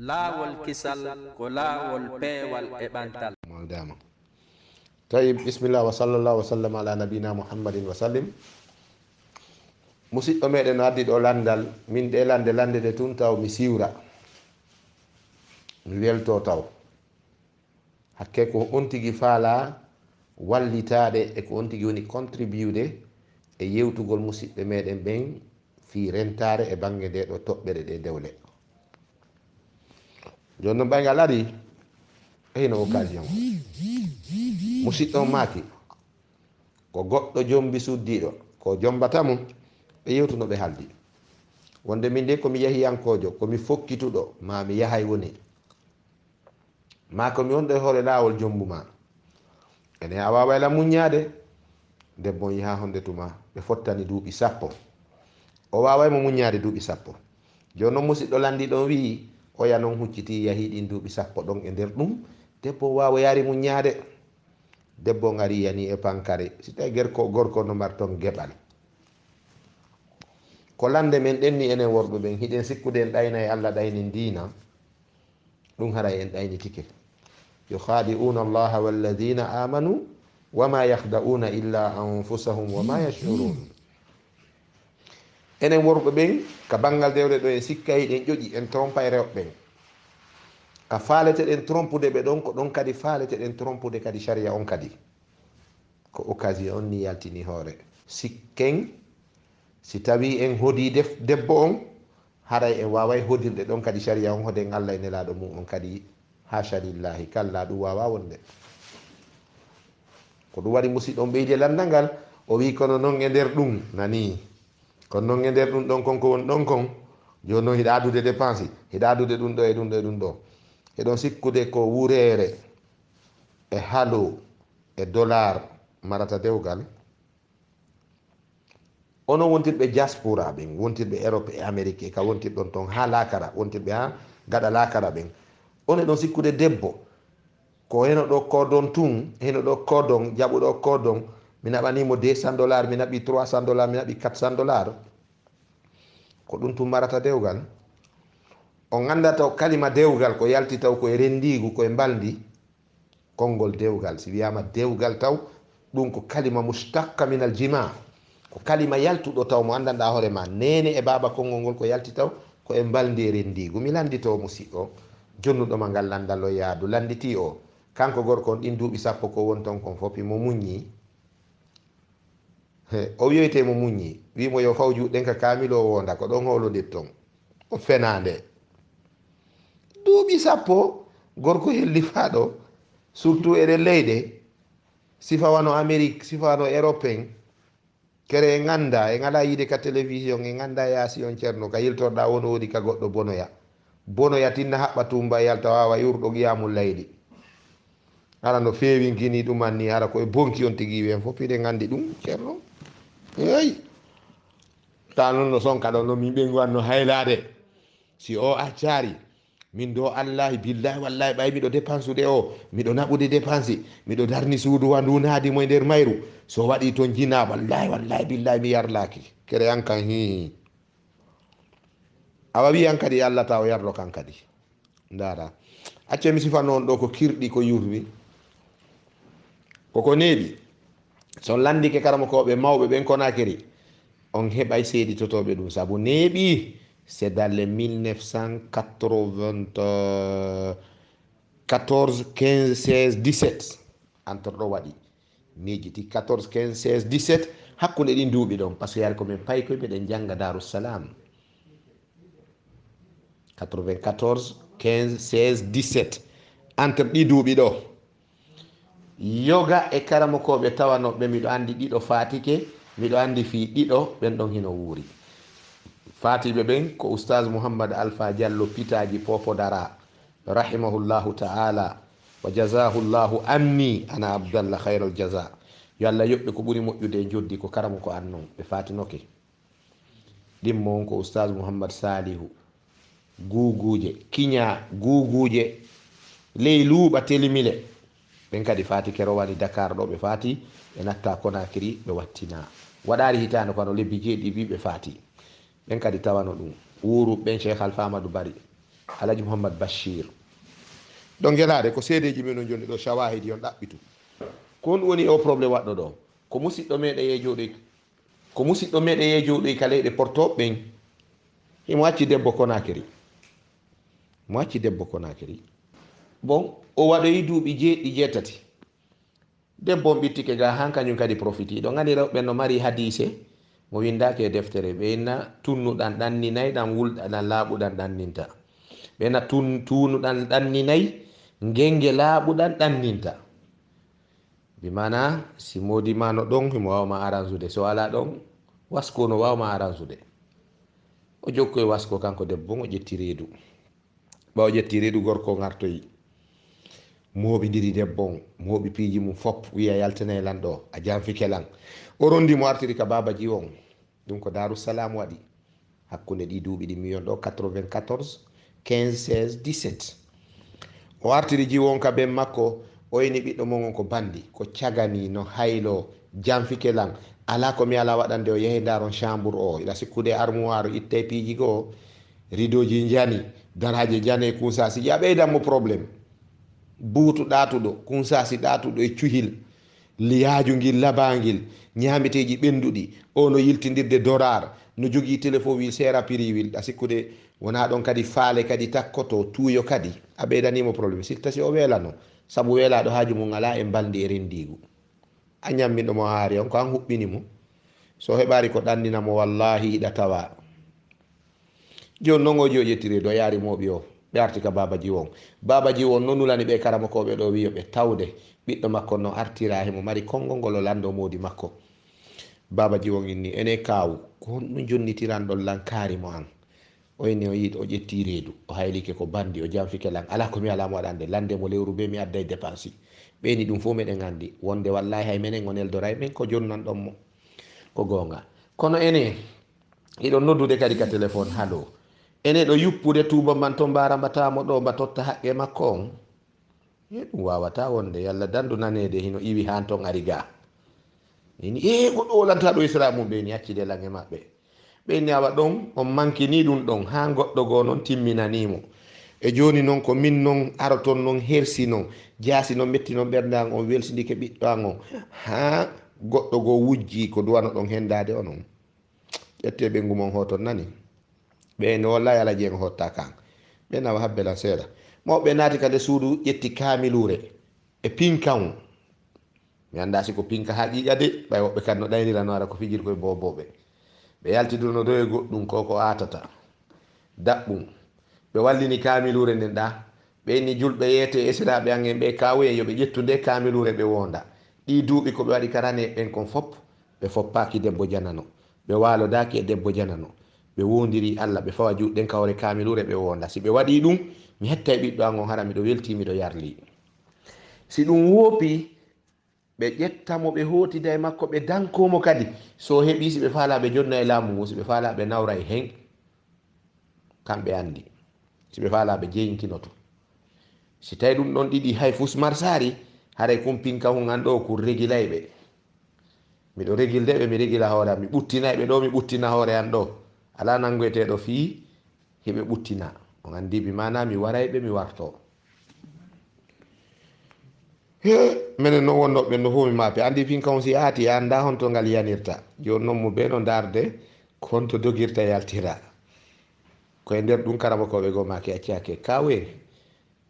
laawol kisal ko laawol peewal e ɓantal. dama tayib bismillah wa sallallahu wa sallam ala nabina muhammadin wa sallim. musidɗo meɗen no addi ɗo landal min ɗe lande de tun taw mi siwra mi welto taw hakke ko on tigi faala wallitaɗe e ko on tigi woni contribude e yewtugol musidɓe meɗen ɓen fi rentare e bange nde ɗo toɓɓere ɗe dewle. joni noon ɓaygal ari hino occasion musidɗo maaki ko goɗɗo jombi suddiɗo ko jombata mum ɓe yewtuno ɓe haldi wonde min de komi yahiyankojo komi fokkituɗo ma mi yahay woni ma komi wonɗo e hoore laawol jombuma ene a wawayla muññade debbo yaha honde tuma ɓe fottani duuɓi 10 o wawaymo muññade duuɓi 10 joni noon musidɗo landi ɗon wi oya noon hucciti yahi ɗin duuɓi 10 ɗon e nder ɗum debbo wawa yari muññade. debbo ngari yani e pankare si tawi gorko no mar ton geɓal ko lande men ɗenni enen worɓe ɓen hiɗen sikkude en ɗayna e Allah ɗayni diina ɗum haray en ɗaynitike. yukhadi'una allaha walladina amanu wama yakhda'una illa anfusahum wama yash'urun. enen worɓe ɓen ka bangal dewle ɗo en sikka hiɗen ƴoƴi en trompa e rewɓe ɓen ka faaleteɗen trompude ɓe ɗon ko ɗon kadi faaleteɗen trompude kadi sharia on kadi ko occasion on ni yaltini hoore sikken si tawi en hodi debbo on haray en waway hodirde ɗon kadi sharia on hoden Allah e nelaɗo mum on kadi hasha lillahi kalla ɗum wawa wonde ko ɗum waɗi musidɗo on ɓeydi landal ngal o wi kono noon e nder ɗum nani kono noon e nder ɗum ɗon kon ko woni ɗon kon joni noon hiɗa adude dépense hiɗa adude ɗum ɗo e ɗum ɗo e ɗum ɗo eɗon sikkude ko wurere e halo e dollar marata dewgal. ono wontirɓe diaspora ɓen wontirɓe Europe e Amérique ka wontirɗon ton ha lakara wontirɓe ha gaɗa lakara ɓen on eɗon sikkude debbo ko heno ɗo kodon tun heno ɗo kodon jaɓuɗo kodon mi naɓanimo $200 mi naɓi $300 mi naɓi $400 ko ɗum tun marata dewgal. on ganda taw kalima dewgal ko yalti taw koye rendigu koye mbaldi konngol dewgal si wiyama dewgal taw ɗum ko kalima mustaqqa min al jima ko kalima yaltuɗo taw mo andanɗa hoorema nene e baba konngol ngol ko yalti taw koye mbaldi e rendigu. mi landito musidɗo jonnuɗoma ngal landal o yaadu landiti o kanko gorko on ɗin duuɓi 10 ko won ton kon fof mo muññi o wiyoyte mo muññi wimo yo faw juɗɗen ka kamilo o wonda ko ɗon holodir ton o fenande duuɓi 10 gorko hellifaɗo surtout eɗen leyɗe sifawano Amérique sifawano Européen kere e ganda e ngala yiide ka télévision e ganda yaasi on ceerno ka yiltorɗa won woodi ka goɗɗo bonoya tinna haɓɓa tumba yalta wawa yurɗo qiyamul layli ara no fewi gini ɗuman ni ara koye bonki on tigui wen fof iɗen gandi ɗum ceerno eyi ta noon no sonka ɗon no min ɓen wanno haylade si o accari min do allahi billahi wallahi ɓay miɗo dépense ude o miɗo naɓude dépense miɗo darni suudu wa ndunadi mo e nder mayru so waɗi toon jina wallahi billahi mi yarlaki kere an kan hi awa wi an kadi Allah ta o yarlo kan kadi ndara acce mi sifa noon ɗo ko kirɗi ko yurwi koko neeɓi so landike karamokoɓe mawɓe ɓen Conakry on heɓay seeditotoɓe ɗum saabu neeɓi c'est dans les 1994 15 16 17 entre ɗo waɗi miijiti 14 15 16 17 hakkude ɗin duuɓi ɗon par ce que yari komin payi koye mbiɗen jangga Darussalam 94 15 16 17 entre ɗi duuɓi ɗo yoga e karamokoɓe tawanoɓe miɗo andi ɗiɗo fatike miɗo andi fi ɗiɗo ɓen ɗon hino wuuri fatiɓe ɓen ko oustaz Mouhammad Alpha Diallo pitaji Popodara rahimahullahu ta'ala wa jazahullahu anni ana abdallah khairal jaza yo Allah yoɓɓe ko ɓuri moƴƴude e joddi ko karamo ko annon ɓe fatinoke ɗimmo on ko oustaz Mouhammad Salihu guguje kiña guguje ley luuɓa telimile ɓen kadi fati kero wani Dakar ɗo ɓe fati ɓe natta Conakry ɓe wattina waɗari hitande kono lebbi 7 wi ɓe fati ɓen kadi tawano ɗum wuru ɓen Cheikh Alpha Amadou Bari Alaji Mouhammad Bachir donc gelade ko seedeji men no jonni ɗo shawahidi on ɗaɓɓitu ko on woni o probléme waɗɗo ɗo ko musidɗo meɗen yejoɗoy ko musidɗo meɗen yejoɗoy ka leyɗe portoɓe ɓen himo wacci debbo Konakiri mo wacci debbo Konakiri bon o waɗoyi duuɓi jeeɗɗi jeetati debbo on ɓittike ga han kañum kadi profiti ɗo gandi rewɓe no mari hadise mo windake e deftere ɓeyna tunnuɗan ɗanninayi ɗan wulɗaɗan laaɓuɗan ɗanninta ɓeyna tunuɗan ɗanninayi ngenge laaɓuɗan ɗanninta bimana si modimano ɗon himo wawma aranzude so ala ɗon wasko no wawma aranzude o jokkoye wasko kanko debbo o ƴetti reedu ɓawo ƴetti reedu gorko gartoyi moɓidiri debbo on moɓi piiji mum fop wiya yaltanayi lan ɗo a janfike lan o rondi mo artiri ka babaji on ɗum ko Darussalam waɗi hakkunde ɗi duuɓi ɗi mi yon ɗo 94 15 16 17 o artiri jiwo on ka ben makko o yini ɓiɗɗo mon on ko bandi ko cagani no haylo janfike lan ala ko mi ala waɗande o yehi ndaron chambre o ila sikkude armoire itte piiji goo rideauji jani daraje jane kunsasi ya ɓeydanmo probléme buutu ɗatuɗo kunsasi ɗatuɗo e cuhil liyaju ngil labangil ñamiteji ɓenduɗi o no yiltidirde dorar no jogui téléphone wil sera prix wil ɗa sikkude wona ɗon kadi faale kadi takkoto tuuyo kadi a ɓeydanimo probléme sitta si o weelano saabu weelaɗo haaju mum ala e baldi e rendigu a ñamminɗomo haari on ko an huɓɓinimo so heɓari ko ɗanninamo wallahi iɗa tawa joni noon oji o ƴettiri do yaari moɓi o ɓe arti ka babaji on babaji on no nulani ɓe karamakoɓe ɗo wiyo ɓe tawde ɓiɗɗo makko no artira himo mari konngol ngol o lando modi makko babaji on inni ene kawu ko honɗum jonnitiran ɗon lankari mo an o inni o yiiɗi o ƴetti reedu o haylike ko bandi o janfike lan ala komi alamo waɗande lande mo lewru be mi adday dépense ɓeni ɗum fof meɗen andi wonde wallahi hay menen o neldoray men ko jonnan ɗon mo ko gonga kono ene iɗon noddude kadi ka téléphone halo ene ɗo yuppude tuba man to mbaramatamo ɗo mba totta haqqe makko on e ɗum wawata wonde yalla dandu nanede hino iwi han ton ari ga ini goɗɗo wolanta ɗo isra mum ɓeni haccide lange maɓɓe ɓeni awa ɗon on mankini ɗum ɗon ha goɗɗo goo noon timminanimo e joni noon ko min noon aroton noon hersi noon jaasi noon metti noon ɓernde an on welsidike ɓiɗɗo an on ha goɗɗo goo wujji ko duwano ɗon hendade onon ƴette ɓe ngumon hoton nani ɓe no wallahi ala jeen hotta kan ɓe nawa habbelan seeɗa mawɓe naati kade suudu ƴetti kamilure e pinkan mi anda siko pinka ha ƴiƴa de ɓay woɓɓe kadi no ɗaynirano ara ko fijiri koye boboɓe ɓe yaltidirno do e goɗɗum koko atata daɓɓum ɓe wallini kamilure nden ɗa ɓeyni julɓe yeete esiraɓe an en ɓe kawoyen yoɓe ƴettu nde kamilure ɓe wonda ɗi duuɓi koɓe waɗi karane ɓen kon fop ɓe foppaki debbo janano ɓe walodaki e debbo janano ɓe wondiri Allah ɓe fawa juɗɗen kawre kamilure ɓe wonda si ɓe waɗi ɗum mi hetta e ɓiɗɗo an on hara miɗo welti miɗo yarli si ɗum woopi ɓe ƴettamo ɓe hotida e makko ɓe dankomo kadi so heeɓi si ɓe faala ɓe jonna e laamu ngu si ɓe faala ɓe nawra e hen kamɓe andi si ɓe faala ɓe jeyinkinoto si tawi ɗum ɗon ɗiɗi hay fusmar sari haray kumpinka hun an ɗo ko regilay ɓe miɗo regilde ɓe mi regila hoore am mi ɓuttinay ɓe ɗo mi ɓuttina hoore an ɗo ala nangoyteɗo fii heɓe ɓuttina on andi bi mana mi waray ɓe mi warto minen noon wonnoɓe no fof mi maape andi fin kam si aati anda honto ngal yanirta joni noon mo be no darde honto dogirta yaltira koye nder ɗum karama koɓe go make accake kawe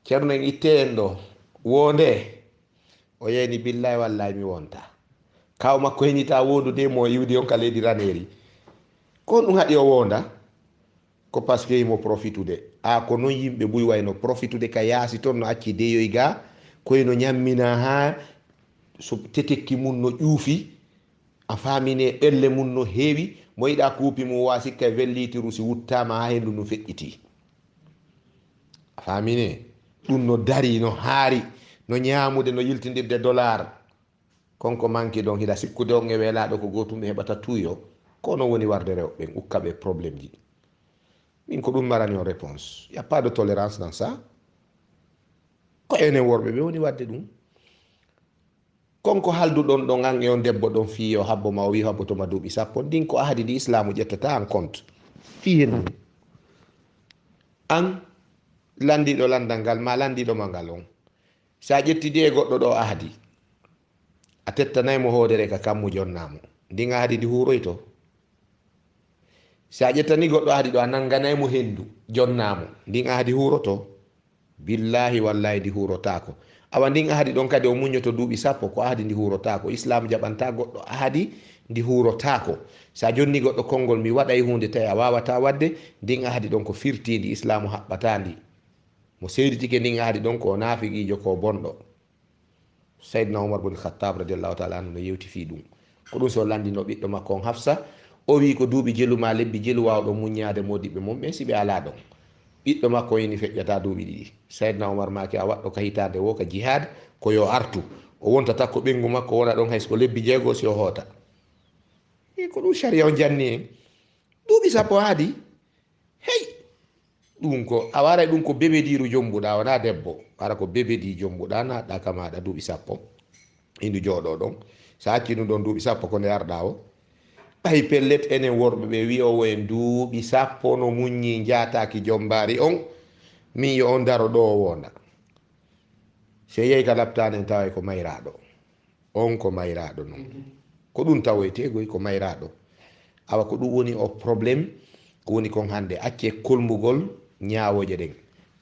ceerno en itte en ɗo wonde o yeyni billahi wallahi mi wonta kaw makko heñita wondude mo yiwdi on ka leydi raneri ko ɗum haɗi o wonda ko par ce que imo profitude a ko noon yimɓe ɓuy wayno profitude ka yaasi toon no acci deyoy ga koyno ñammina ha so tetekki mum no ƴuufi a famine ɓelle mum no heewi mo yiɗa kuupi mum wa sikka e vellitiru si wuttama ha hendu no feƴƴiti a famine ɗum no dari no haari no ñamude no yiltidirde dollar konko manki ɗon hiɗa sikkude on e weelaɗo ko gotum ɓe heɓata tuyo kono woni warde rewɓe ukkaɓe probléme ji min ko ɗum marani on réponse y a pas de tolérance dans ça ko enen worɓe ɓe woni wadde ɗum konko halduɗon ɗon an e on debbo ɗon fiyo habbo ma o wi habbo toma duuɓi sappo ndin ko ahadi ndi islamu ƴettata en compte fi hen ɗum an landiɗo landal ngal ma landiɗo ma ngal on sa ƴettidi e goɗɗo ɗo ahdi a tettanaymo hoodere ka kammu jonnamo ndin ahdi ndi huroyto sa ƴettani goɗɗo ahdi ɗo a nanganaymo hendu jonnamo ndin ahdi huroto billahi wallahi ndi hurotako awa ndin ahdi ɗon kadi o muñoto duuɓi sappo ko ahdi ndi hurotako islam jaɓanta goɗɗo ahdi ndi hurotako sa jonni goɗɗo konngol mi waɗay hunde tawi a wawata wadde ndin ahdi ɗon ko firtidi islamu haɓɓatandi mo seyditike ndin ahdi ɗon ko naafiqijo ko bonɗo saydna oumar bun khattab radiallahu taala anu no yewti fi ɗum ko ɗum so landino ɓiɗɗo makko on hafsa o wi ko duuɓi jeluma lebbi jelu wawɗo muññade modiɓɓe mum ɓen siɓe ala ɗon ɓiɗɗo makko yini feƴƴata duuɓi ɗiɗi saydna oumar maki a waɗɗo ka hitade wo ka jihad ko yo artu o wontata ko ɓengu makko wona ɗon hayso ko lebbi jeego si o hoota ko ɗum sharia o janni en duuɓi sappo haadi hey ɗum ko a waray ɗum ko bebediru jombuɗa wona debbo ara ko bebedi jombuɗa naɗɗa ka maɗa duuɓi sappo indu jooɗo ɗon sa acci ɗum ɗon duuɓi sappo ko nde arɗa o ɓay pellet enen worɓe ɓe wi'owo en duuɓi sappo no muññi jataki jombari on min yo on daro ɗo o wonda se yehi ka laptanen taway ko mayraɗo on ko mayraɗo noon ko ɗum tawoytegoy ko mayraɗo awa ko ɗum woni o probléme ko woni kon hande acce kolmugol ñawoje ɗen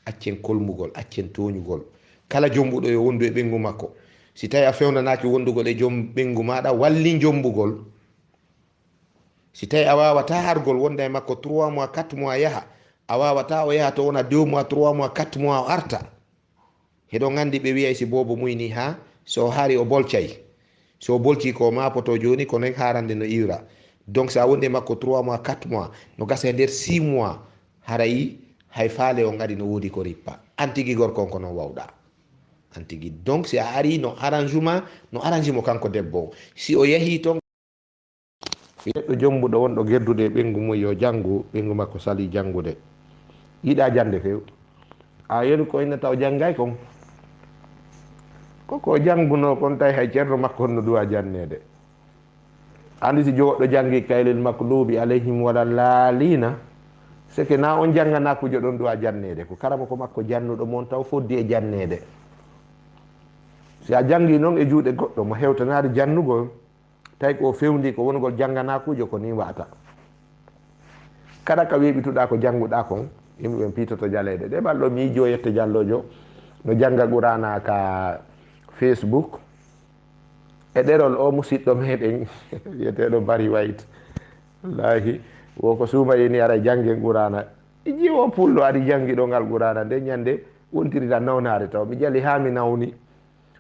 accen kolmugol accen toñugol kala jombuɗo yo wondu e ɓengu makko si tawi a fewnanaki wondugol e joom ɓengu maɗa walli jombugol si tawi a wawata hargol wonda e makko 3 mois 4 mois yaha a wawata o yaha to wona 2 mois 3 mois 4 mois o arta heɗon gandi ɓe wiyay si bobo muyni ha so haari o bolcay so bolci ko mapoto joni ko nen harande no iwra donc sa wondi e makko 3 mois 4 mois no gasa e nder 6 mois harayi hay faale on adi no woodi ko rippa antigi gorko on ko noon wawɗa antigi donc si a ari no arrangement no arrange mo kanko debbo si o yeehi toon neɗɗo jombuɗo wonɗo geddude e ɓengu mum yo janngu ɓengu makko sali janngude yiɗa jande few a yoni ko inna taw janggay kon koko jannguno kon tawi hay ceerno makko honno duwa jannede andi si jogoɗɗo janggi kaylel makko luuɓi alayhim wala laalina seke na on janggana kujo ɗon duwa jannede ko karama ko makko jannuɗo moon taw foddi e jannede si a janggi noon e juuɗe goɗɗo mo hewtanade jannugol tawi ko fewndi ko wongol janggana kujo ko ni wata kada ka weɓituɗa ko jannguɗa kon yimɓeɓen piitoto jaleɗe ɗe ɓalɗo mi yijo yette jallojo no jangga qurana ka Facebook e ɗerol o musidɗo meɗen wiyeteɗo Bari White wallahi woko suuma yeni ara janggen qurana i jiwo pullo aɗa jangi ɗo ngal qurana nde ñande wontirita nawnare taw mi jali ha mi nawni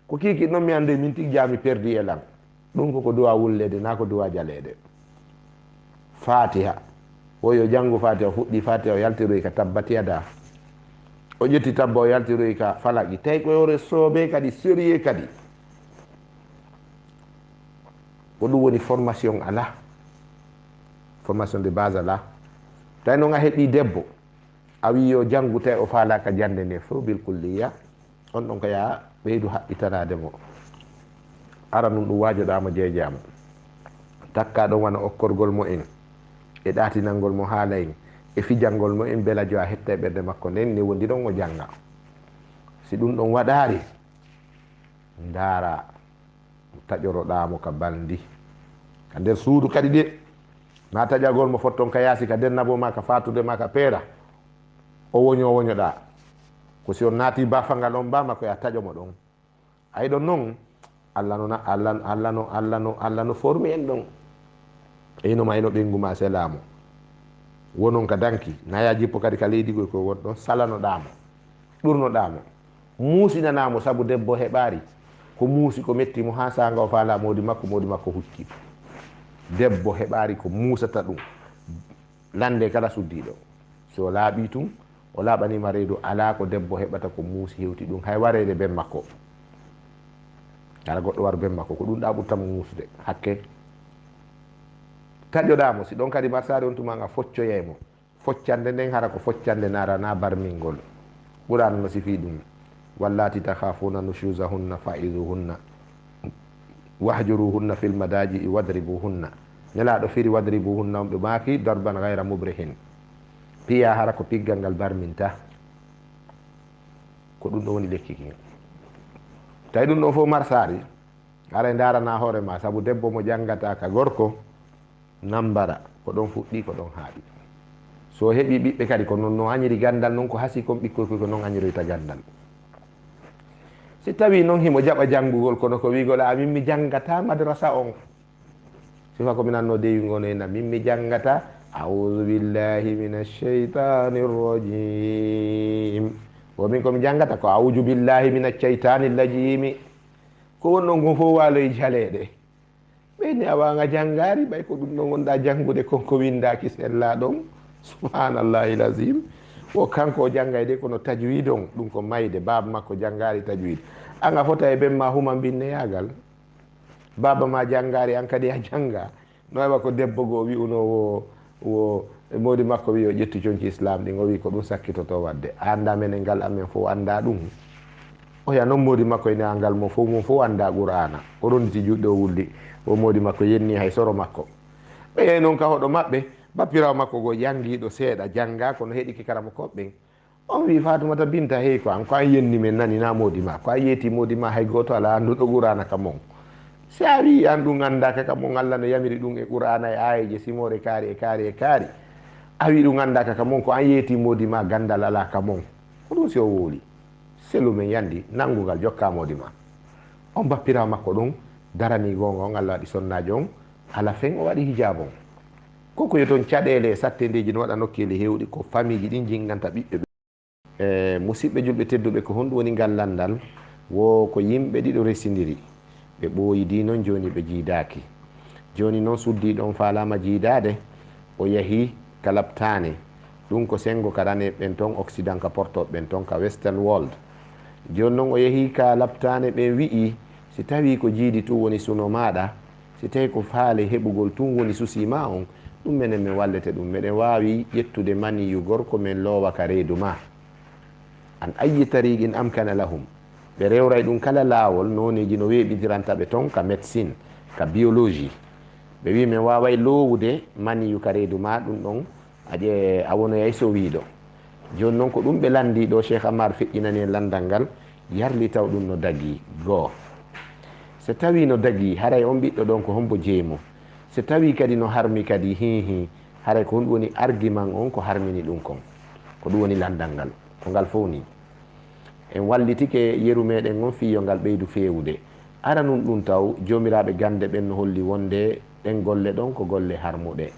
ko kiki ɗon mi ande min tigui jami perdi e lan ɗum koko duwa wullede na ko duwa jaleɗe Fatiha o yo janngu Fatiha o fuɗɗi Fatiha o yaltiroy ka tabbati yada o ƴetti tabba o yaltiroy ka falaki tawi ko yore soobe kadi sérieux kadi ko ɗum woni formation ala formation de base ala tawi noon a heeɓi debbo a wi yo janngu tawi o falaka jande nde fof bil kulliya on ɗon ko ya ɓeydu haɓɓitanade mo ara num ɗum wajoɗama jeejama takka ɗon wona okkorgol mo en e ɗatinalngol mo haala en e fijangol mo en bela jo a hetta e ɓerde makko nden ne wondi ɗon o janga si ɗum ɗon waɗari ndaara taƴoroɗamo ka baldi ka nder suudu kadi de ma taƴagol mo fotton ka yaasi ka dennabo ma ka fatude ma ka peera o woñoɗa ko si on naati bafangal on mbama koya taƴomo ɗon ayiɗon noon Allah no formi en ɗon eyno mayno ɓengu ma selamo wonon ka danki naya jippo kadi ka leydi goy ko won ɗon salanoɗamo ɗurnoɗamo muusinanamo saabu debbo heɓari ko muusi ko mettimo ha saga o faala modi makko hucci debbo heɓari ko muusata ɗum lande kala suddiɗo so laaɓi tun o laaɓanima reedu ala ko debbo heɓata ko muusi hewti ɗum hay warede ben makko kala goɗɗo war ben makko ko ɗum ɗa ɓurtamo muusude hakke taƴoɗamo si ɗon kadi marsade on tumaga foccoyaymo foccande nden hara ko foccande narana barmingol ɓurano no sifi ɗum wallati takhafuna nushuzahunna fa'izuhunna wahjuruhunna fil madaji wadribuhunna nelaɗo firi wadribuhunna on ɓe maki darban gayra mubrihin piya hara ko piggal ngal barminta ko ɗum ɗo woni lekki ki tawi ɗum ɗon fof marsari ara darana hoore ma saabu debbo mo jangata ka gorko nambara ko ɗon fuɗɗi ko ɗon haaɗi so heeɓi ɓiɓɓe kadi ko noon no añiri gandal noon ko hasi kon ɓikkoy ko noon añiroyta gandal si tawi noon himo jaɓa janngugol kono ko wigol a min mi janngata madrasa on sifa ko mi nanno dewi ngono henna min mi janngata audu billahi min alcheitani rrajim womin komi janngata ko audu billahi min alcheitani llajimi ko wonɗon gon fof waloye jaleɗe ɓeyni a waga janngari ɓay ko ɗum ɗo gonɗa janngude konko windaki sella ɗon subhanallahi lazim o kanko o janggay de kono tajwid on ɗum ko mayde baba makko janngari tajwid an a fota e ɓen ma huma binneyagal baba ma janngari an kadi a jannga no wawa ko debbo goo wi'uno wo modi makko wi o ƴettu conci islam ɗin o wi ko ɗum sakkitoto wadde anda menen ngal amen fof anda ɗum o ya noon modi makko ene ngal mo fof mum fof anda qur'ana o ronditi juɗɗe o wulli o modi makko yenni hay soro makko ɓe noon ka hoɗo maɓɓe bappirawo makko go jangiɗo seeɗa jangga kono heeɗiki karama koɓɓen on wi Fatoumata Binta hey ko an ko an yenni men nani na modi ma ko a yeeti modi ma hay goto ala anduɗo qur'ana ka mon si a wi an ɗum andaka ka mon Allah no yamiri ɗum e qur'ana e ayeje simore kaari e kaari e kaari a wi ɗum andaka ka mon ko an yeeti modi ma gandal ala ka mon ko ɗum si o wooli selu men yandi nangugal jokka modi ma on bappirawo makko ɗum darani gonga on Allah waɗi sonnaji on ala fen o waɗi hijab on koko yo toon caɗele sattedeji no waɗa nokkeli hewɗi ko famille ji ɗin jinganta ɓiɓɓe musidɓe julɓe tedduɓe ko honɗum woni gallandal wo ko yimɓe ɗiɗo residiri ɓe ɓooyidi noon joni ɓe jiidaki joni noon suddi ɗon falama jiidade o yahi ka labtane ɗum ko sengo ka rane ɓen toon occident ka portoɓe ɓen toon ka western world joni noon o yahi ka labtane ɓen wi'i si tawi ko jiidi tun woni suno maɗa si tawi ko faale heɓugol tun woni susima on ɗum menen min wallete ɗum meɗen wawi ƴettude maniyu gorko men loowa ka reedu ma an ayi tariqin amkana lahum ɓe rewray ɗum kala laawol noneji no weeɓidirantaɓe toon ka médecine ka biologie ɓe wi min waway lowude maniyu ka reedu ma ɗum ɗon aƴe a wonoyay so wiiɗo joni noon ko ɗum ɓe landi ɗo Cheikh Amar feƴƴinani en landal ngal yarli taw ɗum no dagui goo so tawi no dagui haray on ɓiɗɗo ɗon ko hombo jeeymo so tawi kadi no harmi kadi hihi haray ko honɗum woni argument on ko harmini ɗum kon ko ɗum woni landal ngal ko ngal fof ni en wallitike yeru meɗen on fiyo ngal ɓeydu fewude ara nun ɗum taw jomiraɓe gande ɓen no holli wonde ɗen golle ɗon ko golle harmuɗe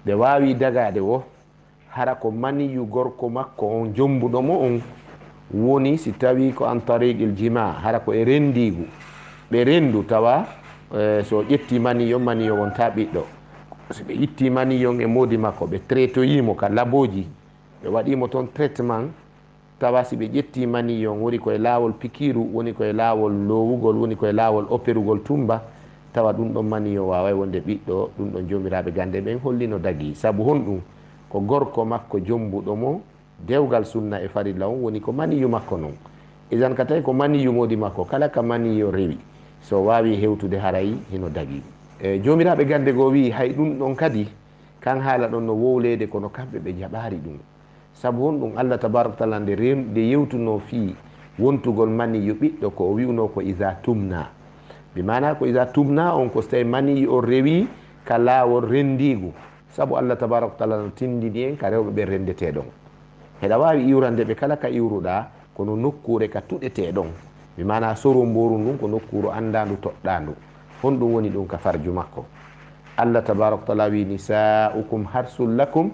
ɓe wawi dagade wo hara ko maniyu gorko makko on jombuɗomo on woni si tawi ko an tariqil jima hara ko e rendigu ɓe rendu tawa so ƴetti maniyo maniyo wonta ɓiɗɗo so ɓe itti maniyon e modi makko ɓe traitoyimo ka laboji ɓe waɗimo toon traitement tawa si ɓe ƴetti maniyon woni koye laawol pikiru woni koye laawol lowugol woni koye laawol opérugol tumba tawa ɗum ɗon maniyo waway wonde ɓiɗɗo ɗum ɗon jomiraɓe gande ɓen hollino dagui saabu honɗum ko gorko makko jombuɗomo dewgal sunna e farilla on woni ko maniyu makko noon isan ka tawi ko maniyu modi makko kala ka maniyo rewi so wawi hewtude haray hino dagui jomiraɓe gande goo wi hay ɗum ɗon kadi kan haala ɗon no wowlede kono kamɓe ɓe jaɓari ɗum saabu honɗum Allah tabaraka taala nde yewtuno fi wontugol maniyu ɓiɗɗo ko o wiuno ko isa tumna bi mana ko isa tumna on ko so tawi maniyu o rewi ka laawol rendigu saabu Allah tabaraka taala no tindini en ka rewɓe ɓe rendeteɗon heɗa wawi iwrande ɓe kala ka iwruɗa kono nokkure ka tuɗeteɗon mi mana soro mboru ndun ko nokkuru andandu toɗɗandu honɗum woni ɗum ka farju makko Allah tabaraka taala wi nisaukum harsul lakum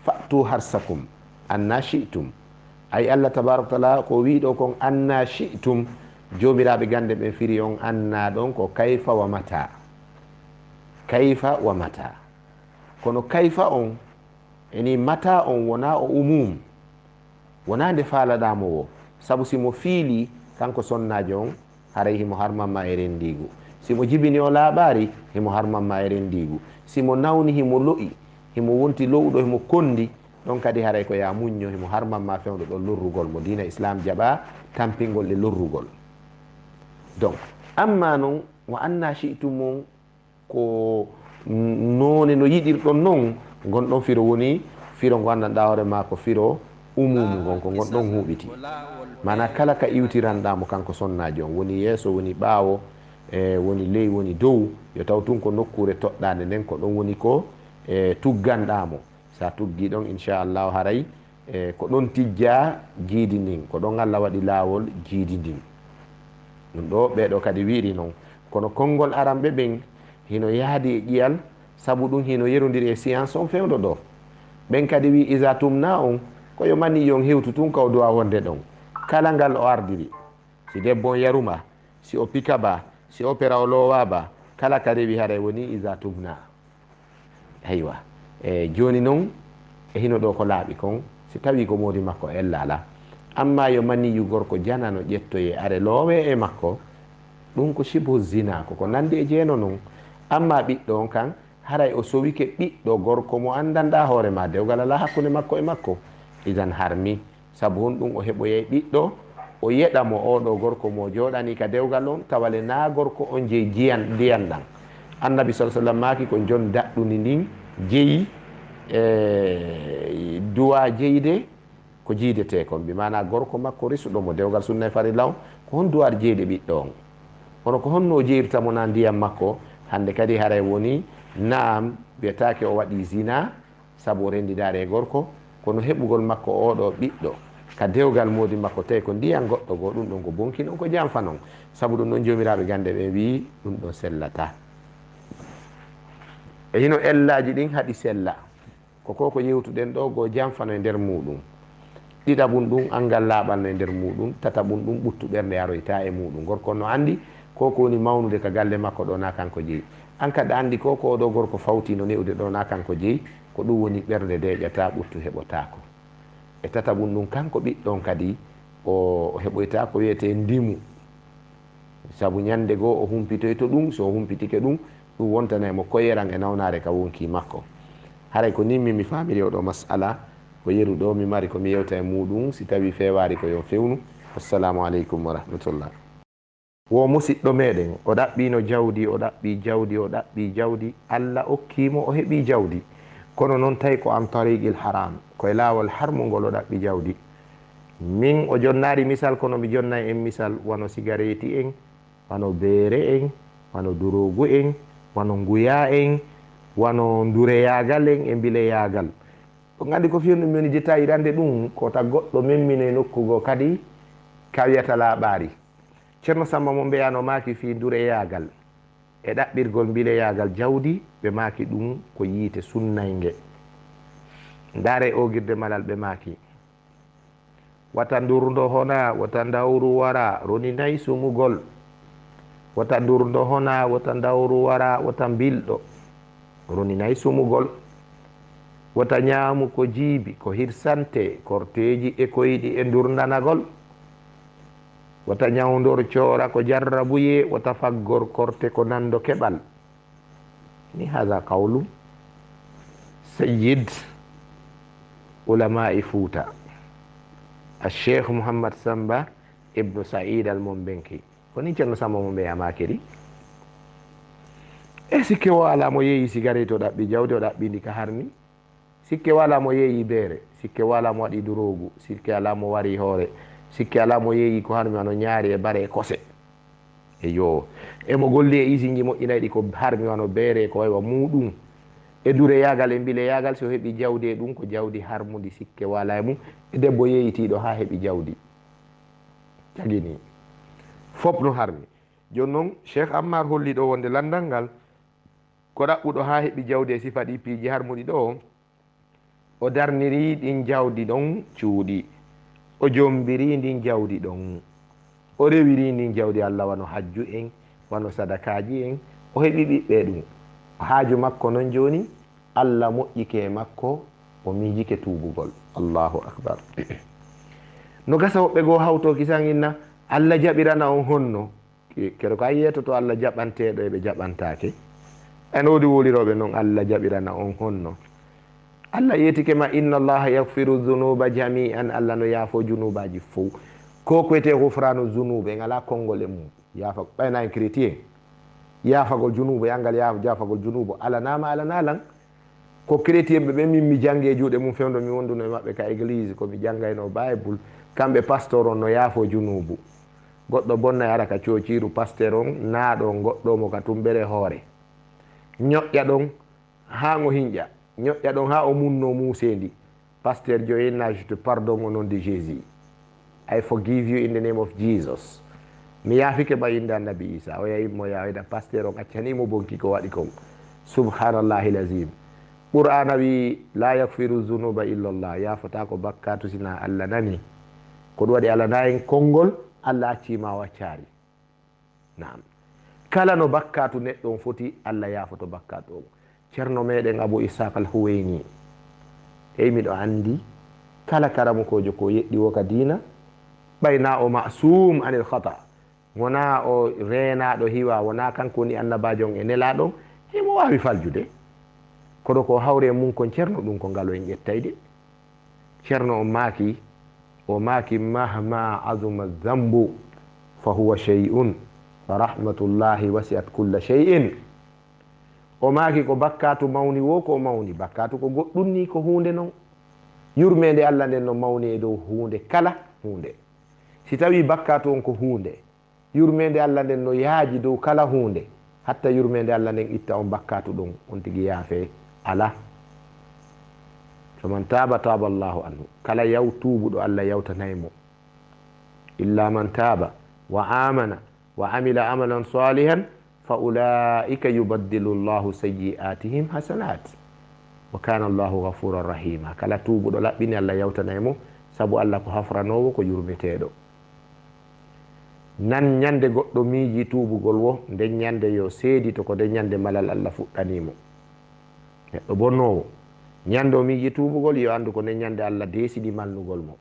fa'tu harsakum anna shi'tum ay Allah tabaraka taala ko wiɗo kon anna shi'tum jomiraɓe gande ɓen firi on anna ɗon ko kayfa wa mata kayfa wa mata kono kayfa on eni mata on wona o umum wona nde faalaɗamo wo saabu simo fiili kanko sonnajo on haray himo harmanma e rendigu simo jibini o laaɓari himo harmanma e rendigu simo nawni himo lo'i himo wonti lowɗo himo kondi ɗon kadi haray ko ya muñño himo harmanma fewɗo ɗon lorrugol mo dina islam jaɓa tampingol e lorrugol donc amma noon mo anna shi'tum mon ko none no yiɗirɗon noon gonɗon firo woni firo ngo anndanɗa hoore ma ko firo umumu gon ko gonɗon huɓiti mana kala ka iwtiranɗamo kanko sonnajo on woni yeeso woni ɓaawo woni ley woni dow yo taw tun ko nokkure toɗɗade nden ko ɗon woni ko tugganɗamo sa tuggi ɗon inchallahu haray ko ɗon tijja jiidi ndin ko ɗon Allah waɗi laawol jiidi ndin ɗum ɗo ɓeɗo kadi wiiri noon kono konngol aranɓe ɓen hino yaadi e ƴiyal sabu ɗum hino yerodiri e science on fewɗo ɗo ɓen kadi wi isa tumna on koyo mani yon hewtu tun kaw duwa wonde ɗon kala ngal o ardiri si debbo on yaruma si o pikaba si opéra o lowaba kala ka rewi haray woni isa tumna aywa joni noon e hino ɗo ko laaɓi kon si tawi ko modi makko ellala amma yo maniyu gorko janano ƴettoye are loowe e makko ɗum ko shibu zina koko nandi e jeeno noon amma ɓiɗɗo on kan haray o sowike ɓiɗɗo gorko mo andanɗa hoore ma dewgal ala hakkude makko e makko idan harmi sabu hon ɗum o heɓoyey ɓiɗɗo o yeɗamo oɗo gorko mo joɗani ka dewgal on tawale na gorko on jeeyi ndiyan ɗan annabi sa sallam maki ko jon daɗɗuni ndin jeeyi duwa jeyde ko jiidete kon mbi mana gorko makko risuɗo mo dewgal sunna e farilla on ko hon duwar jeyde ɓiɗɗo on hono ko honno jeyrtamo na ndiyam makko hande kadi haray woni naam wiyatake o waɗi zina sabu o rendidare e gorko kono heɓugol makko oɗo ɓiɗɗo ka dewgal modi makko tawi ko ndiyam goɗɗo goo ɗum ɗon ko bonki ɗon ko janfa noon sabu ɗum ɗon jomiraɓe gande ɓe wi ɗum ɗon sellata e hino ellaji ɗin haaɗi sella ko yewtuɗen ɗo go janfano e nder muɗum ɗiɗaɓum ɗum angal laaɓal no e nder muɗum tataɓum ɗum ɓuttu ɓernde yaroyta e muɗum gorko no andi koko woni mawnude ka galle makko ɗo na kanko jeeyi an kadi andi koko oɗo gorko fawtino newde ɗo na kanko jeeyi ko ɗum woni ɓernde deƴata ɓuttu heɓotako e tataɓum ɗum kanko ɓiɗɗon kadi o heɓoyta ko wiyete ndimu sabu ñande goo o humpitoyto ɗum so humpitike ɗum ɗum wontanaymo koyeran e nawnare ka wonki makko haray ko nimmi mi famiri oɗo masala ko yeru ɗo mi mari komi yewta e muɗum si tawi fewari ko yo fewnu assalamu aleykum wa rahmatullah wo musidɗo meɗen o ɗaɓɓino jawdi o ɗaɓɓi jawdi o ɗaɓɓi jawdi Allah okkimo o heeɓi jawdi kono noon tawi ko an tariqil haram koye laawol harmugol o ɗaɓɓi jawdi min o jonnari misal kono mi jonnayi en misal wano cigareti en wano beere en wano durogu en wano nguya en wano dureyagal en e bileyagal ko gandi ko fiyoni ɗum woni jetta yiɗande ɗum ko ta goɗɗo memmine nokkugo kadi ka wiyata laaɓari ceerno Samba mo mbiyano maki fi dureyagal e ɗaɓɓirgol bileyagal jawdi ɓe maki ɗum ko yiite sunnayge ndaare ogirde malal ɓe maki wata ndurdo hona wata dawru wara roni nayi sumugol wata ndurdo hona wata dawru wara wata bilɗo roni nayi sumugol wata ñaamu ko jiibi ko hirsante korteji e koyɗi e ndurdanagol wata ñawdor coora ko jarrabuye wata faggor korte ko nando keɓal ni hada qawlu sayyid ulama'i Fouta الشيخ محمد سامبا ابن سعيد المنبنكي koni ceerno Samba mo mbeyamakedi e sikke wala mo yeeyi cigarette o ɗaɓɓi jawdi o ɗaɓɓi ndi ka harmi sikke wala mo yeeyi beere sikke wala mo waɗi durogu sikke ala mo wari hoore sikke ala mo yeeyi ko harmi wano ñaari e bare e kose e yo emo golli e isiji moƴƴinayɗi ko harmi wano beere ko waywa muɗum e dure yagal e mbile yagal so heeɓi jawdi e ɗum ko jawdi harmudi sikke wala e mum e debbo yeeyitiɗo ha heeɓi jawdi tagini fop no harmi joni noon Cheikh Ammar holli ɗo wonde landal ngal ko ɗaɓɓuɗo ha heeɓi jawdi e sifa ɗi piiji harmuɗi ɗo o darniri ɗin jawdi ɗon cuuɗi o jombiri ndin jawdi ɗon o rewiri ndin jawdi Allah wano hajju en wano sadakaji en o heeɓi ɓiɓɓe ɗum haaju makko noon joni Allah moƴƴike makko o miijike tuubugol Allahu akbar no gasa woɓɓe goo hawto kisan inna Allah jaɓirana on honno kero ko a yiyetoto Allah jaɓanteɗo eɓe jaɓantake en wodi woliroɓe noon Allah jaɓirana on honno Allah yetike ma inna allaha yahfiru dhunuba jami'an Allah no yaafo junubaji fof ko koyete hufranu zunube en ala konngol e mum yaafa ɓayna en chrétien yaafagol junubu yangal yaafagol junubu alanama alanalan ko chrétien ɓe min mi jangge juuɗe mum fewdo mi wonduno e maɓɓe ka église komi janggayno bible kamɓe pasteur on no yaafo junubu goɗɗo bonna ara ka coociru pasteur on naaɗo goɗɗo mo ka tumbere hoore ñoƴƴa ɗon ha ngo hinƴa ñoƴƴa ɗon ha o munno musendi pasteur joyenna je te pardon au nom de Jésus, I forgive you in the name of Jesus. Mi yaafike ba inde annabi Isa o yahi mo yawida pasteur on accanimo bonki ko waɗi kon subhanallahi lazim. Qur'ana wi la yakfiru zunuba illa Allah, yafata ko bakkatu sina Allah nani ko ɗum waɗi Allah nayi konngol Allah accima waccari. Naam, kala no bakkatu neɗɗo on foti Allah yafoto bakkatu on. Ceerno meɗen Abou Ishaq al Huwayni eyi miɗo andi kala karamukojo ko yeɗɗi wo ka dina ɓayna o masum anil khata, wona o renaɗo hiwa, wona kanko woni annabajo on e nelaɗon himo wawi faljude koɗo ko hawre mum kon ceerno ɗum ko ngalo en ƴettayde. Ceerno o maaki mahma azuma zambu fa huwa shay'un fa rahmatullahi wasi'at kulla shay'in. O maaki ko bakkatu mawni wo ko mawni, bakkatu ko goɗɗum ni ko hunde noon, yurmede Allah nden no mawni e dow hunde kala hunde. Si tawi bakkatu on ko hunde, yurmede Allah nden no yaaji dow kala hunde, hatta yurmede Allah nden itta on bakkatu ɗon on tigi yaafe ala. So man taba taba Allahu anhu, kala yaw tubuɗo Allah yawtanaymo. Illa man taba wa amana wa amila amalan salihan fa ulaika yubaddilu Allahu sayyi'atihim hasanat wa kana Allahu ghafuran rahima. Kala tubuɗo laɓɓini Allah yawtanaymo, sabu Allah ko hafranowo ko yurmeteɗo. Nan ñande goɗɗo miiji tubugol wo, nden ñande yo seedi to ko nden ñande malal Allah fuɗɗanimo. Neɗɗo bonnowo ñande o miiji tubugol yo andu ko nden ñande Allah desidi malnugol mo.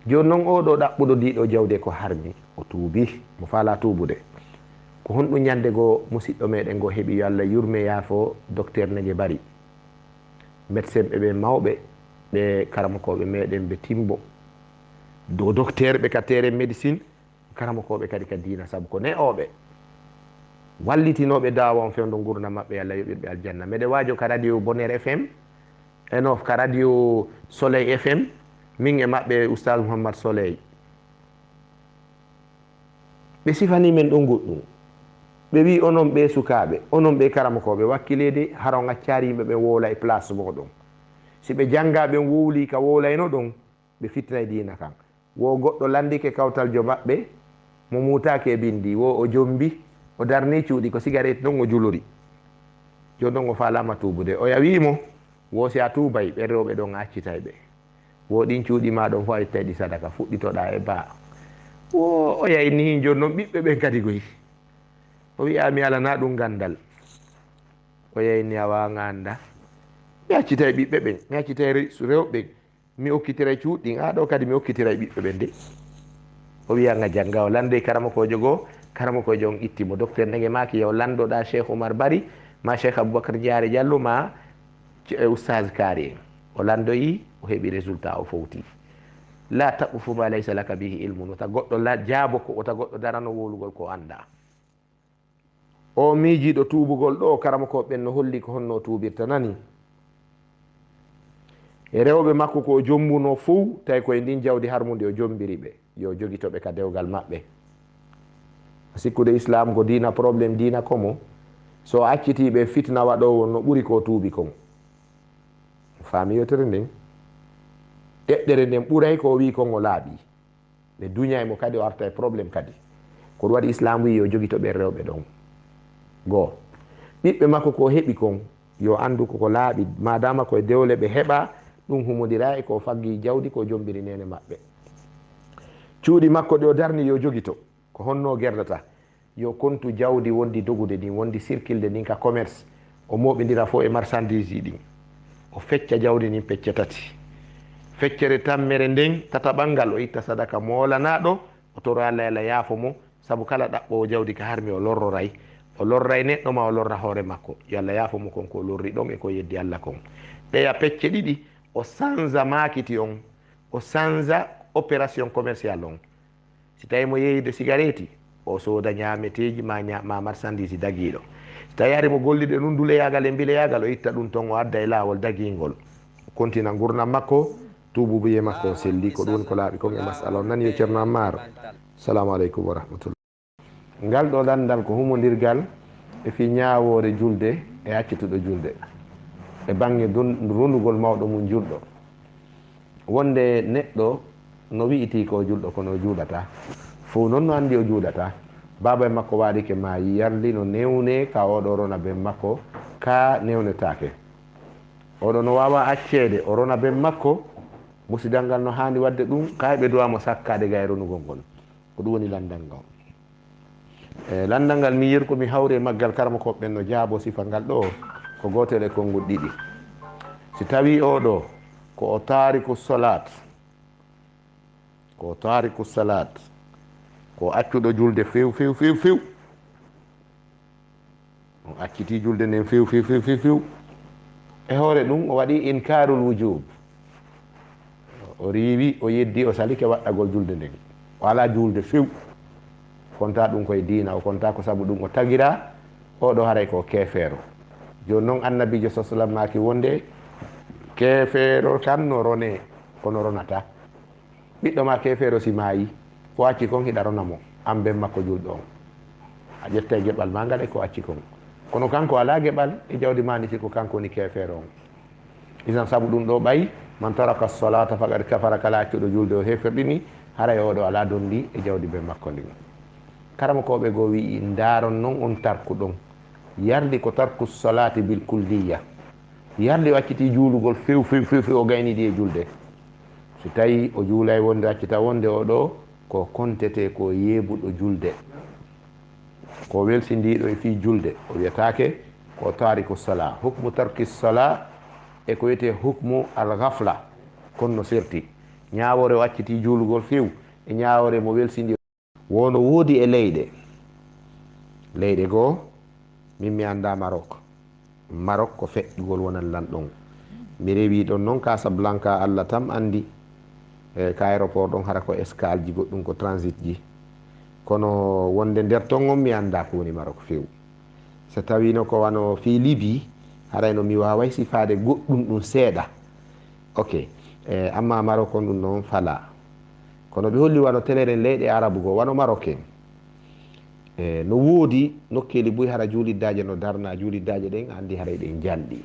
Joni noon oɗo ɗaɓɓuɗo ndiɗo jawde ko harmi o tuubi mo faala tuubude, ko honɗum ñande goo musidɗo meɗen go heeɓi yo Allah yurme yaafo docteur Nege Bari, médecin ɓe mawɓe ɓe karamokoɓe meɗen ɓe timbo do docteur ɓe ka tere médecine, karamokoɓe kadi ka dina, saabu ko ne oɓe wallitinoɓe dawa on fewdo gurna mabɓe Allah yoɓirɓe aljanna. Meɗe wajo ka radio Bonheur FM enof ka radio Soleil FM, min e mabɓe oustaz Mouhammad Soleil ɓe sifani men ɗon goɗɗum, ɓe wi onon ɓe sukaɓe, onon ɓe karamokoɓe wakkilede haron accari yimɓe ɓe woola e place moɗon. Si ɓe jangga ɓen wowli ka wowlayno ɗon ɓe fitnay dina kan. Wo goɗɗo landike kawtaljo maɓɓe mo mutake e bindi, wo o jombi o darni cuuɗi ko cigarette noon o julori. Joni noon o falama tubude, o yawimo wo si a tubay ɓe rewɓe ɗon accitay ɓe, wo ɗin cuuɗi ma ɗon fo a ittay ɗi sadaka fuɗɗitoɗa e ba. Wo o yayni joni noon ɓiɓɓe ɓen kadi goyi o wiya mi alana ɗum gandal, o yayni a waga anda mi accitay ɓiɓɓe ɓen, mi accitay rewɓe, mi okkitiray cuuɗɗin, aɗo kadi mi okkitiray ɓiɓɓe ɓen de. O wiyanga jangga o lande karamokojo goo, karamokojo on ittimo docteur Nege maki yaw landoɗa Cheikh Oumar Bari ma Cheikh Aboubacar Diaré Diallo ma oustaz Kari en. O landoyi o heeɓi résultat o fowti. La taqfu ma laysa laka bihi ilmun, ota goɗɗo jaabo ko, ota goɗɗo darano wolugol ko anda. O miijiɗo tuubugol ɗo karamokoɓe ɓen no holli ko honno tuubirta nani. E rewɓe makko ko jombuno fou tawi koye ndin jawdi harmude o jombiri ɓe yo jogitoɓe ka dewgal maɓɓe. Sikkude islam ko dina probléme dina komo, so accitiɓe fitna waɗowo no ɓuri ko tuubi kon. Faami yotere nden ɗeɗɗere nden ɓuray ko wi kon o laaɓi ɓe duñay mo kadi o arta e probléme kadi. Ko ɗum waɗi islam wi yo jogitoɓe rewɓe ɗon. Goo ɓiɓɓe makko ko heɓi kon yo andu koko laaɓi, madama koye dewle ɓe heɓa ɗum humodira e ko faggi jawdi ko jombiri nene maɓɓe. Cuuɗi makko ɗi o darni yo jogito, ko honno gerdata yo kontu jawdi wondi dogude ɗin, wondi circulde ɗin ka commerce, o moɓidira fo e marchandise ɗin, o fecca jawdi ɗin pecce tati. Feccere tammere nden tataɓangal o itta sadaka molanaɗo, o toro Allah Allah yaafo mo, saabu kala ɗaɓɓowo jawdi ka harmi o lorroray, o lorray neɗɗo ma o lorra hoore makko, yo Allah yaafo mo kon ko lorri ɗon e ko yeddi Allah kon. Ɗeya pecce ɗiɗi o sanza makiti on, o sanza opération commercial on. Si tawi mo yeyde cigarette o sooda ñameteji ma marchandise dagiɗo. tawi ari mo gollide ɗum duleyagal e bileyagal o itta ɗum ton o adda e laawol dagingol kontina gurdam makko tububuye makko o selli ko ɗum ko laaɓi kon e masala o nani yo ceerno Ammar. Assalamu aleykum wa rahmatullah. ngal ɗo landal ko humodirgal e fi ñawore julde e accituɗo julde e banggue rondugol mawɗo mum julɗo. wonde neɗɗo no wi'iti ko julɗo kono juuɗata fof noon no andi o juuɗata. baba e makko waɗi ke maayi yarli no newne ka oɗo rona ben makko ka newnetake. oɗo no wawa accede o rona ben makko musidal ngal no hani wadde ɗum kay ɓe duwamo sakkade gay ronugol ngol ko ɗum woni landal ngal. landal ngal mi yir komi hawre maggal karama koɓɓen no jaabo sifa ngal ɗo ko gotel e konngol ɗiɗi. si tawi oɗo ko o tariku salat ko accuɗo julde few o acciti julde nden few e hoore ɗum o waɗi inkarul wujub o riiwi o yeddi o salike waɗɗagol julde nden o ala julde few konta ɗum koye diina o konta ko saabu ɗum o tagira oɗo haray ko kefeero. joni noon annabijo sa sallam maki wonde kefeero tan no rone kono ronata. ɓiɗɗo ma kefeero si maayi ko acci kon hiɗa rona mo an ben makko julɗo on a ƴetta e geɓal ma ngal e ko acci kon kono kanko ala geɓal e jawdi mani siko kanko woni kefeero on. isan saabu ɗum ɗo ɓayi man taraka salata faqad kafara kala accuɗo julde o heferɗini haray oɗo ala dondi e jawdi ben makko ndin. karama koɓe goo wi ndaron noon on tarku ɗon yardi ko tarku salati bil kulliya yardi o acciti juulugol few o gayniɗi e julde. so tawi o juulay wonde accita wonde oɗo ko kontete ko yeebuɗo julde ko welsindiɗo e fi julde o wiyatake ko tariku sala. hukmu tarki sala e ko wiyete hukmu al ghafla kono no serti ñawore o acciti juulugol few e ñawore mo welsindi wono woodi e leyɗe goo min mi anda Maroc ko feƴƴugol wonan lan ɗon mi rewi ɗon noon Casablanca Allah tam andi ka aéroport ɗon hara ko escale ji goɗɗum ko transit ji kono wonde nder ton on mi anda ko woni Maroc few. so tawino ko wano fi Libye harayno mi waway sifade goɗɗum ɗum seeɗa ok amma Maroc on ɗum noon fala kono ɓe holli wano teleren leyɗe arabu go wano Maroc en no woodi nokkeli boyi hara juliddaje no darna juliddaje ɗen andi haray ɗen janɗi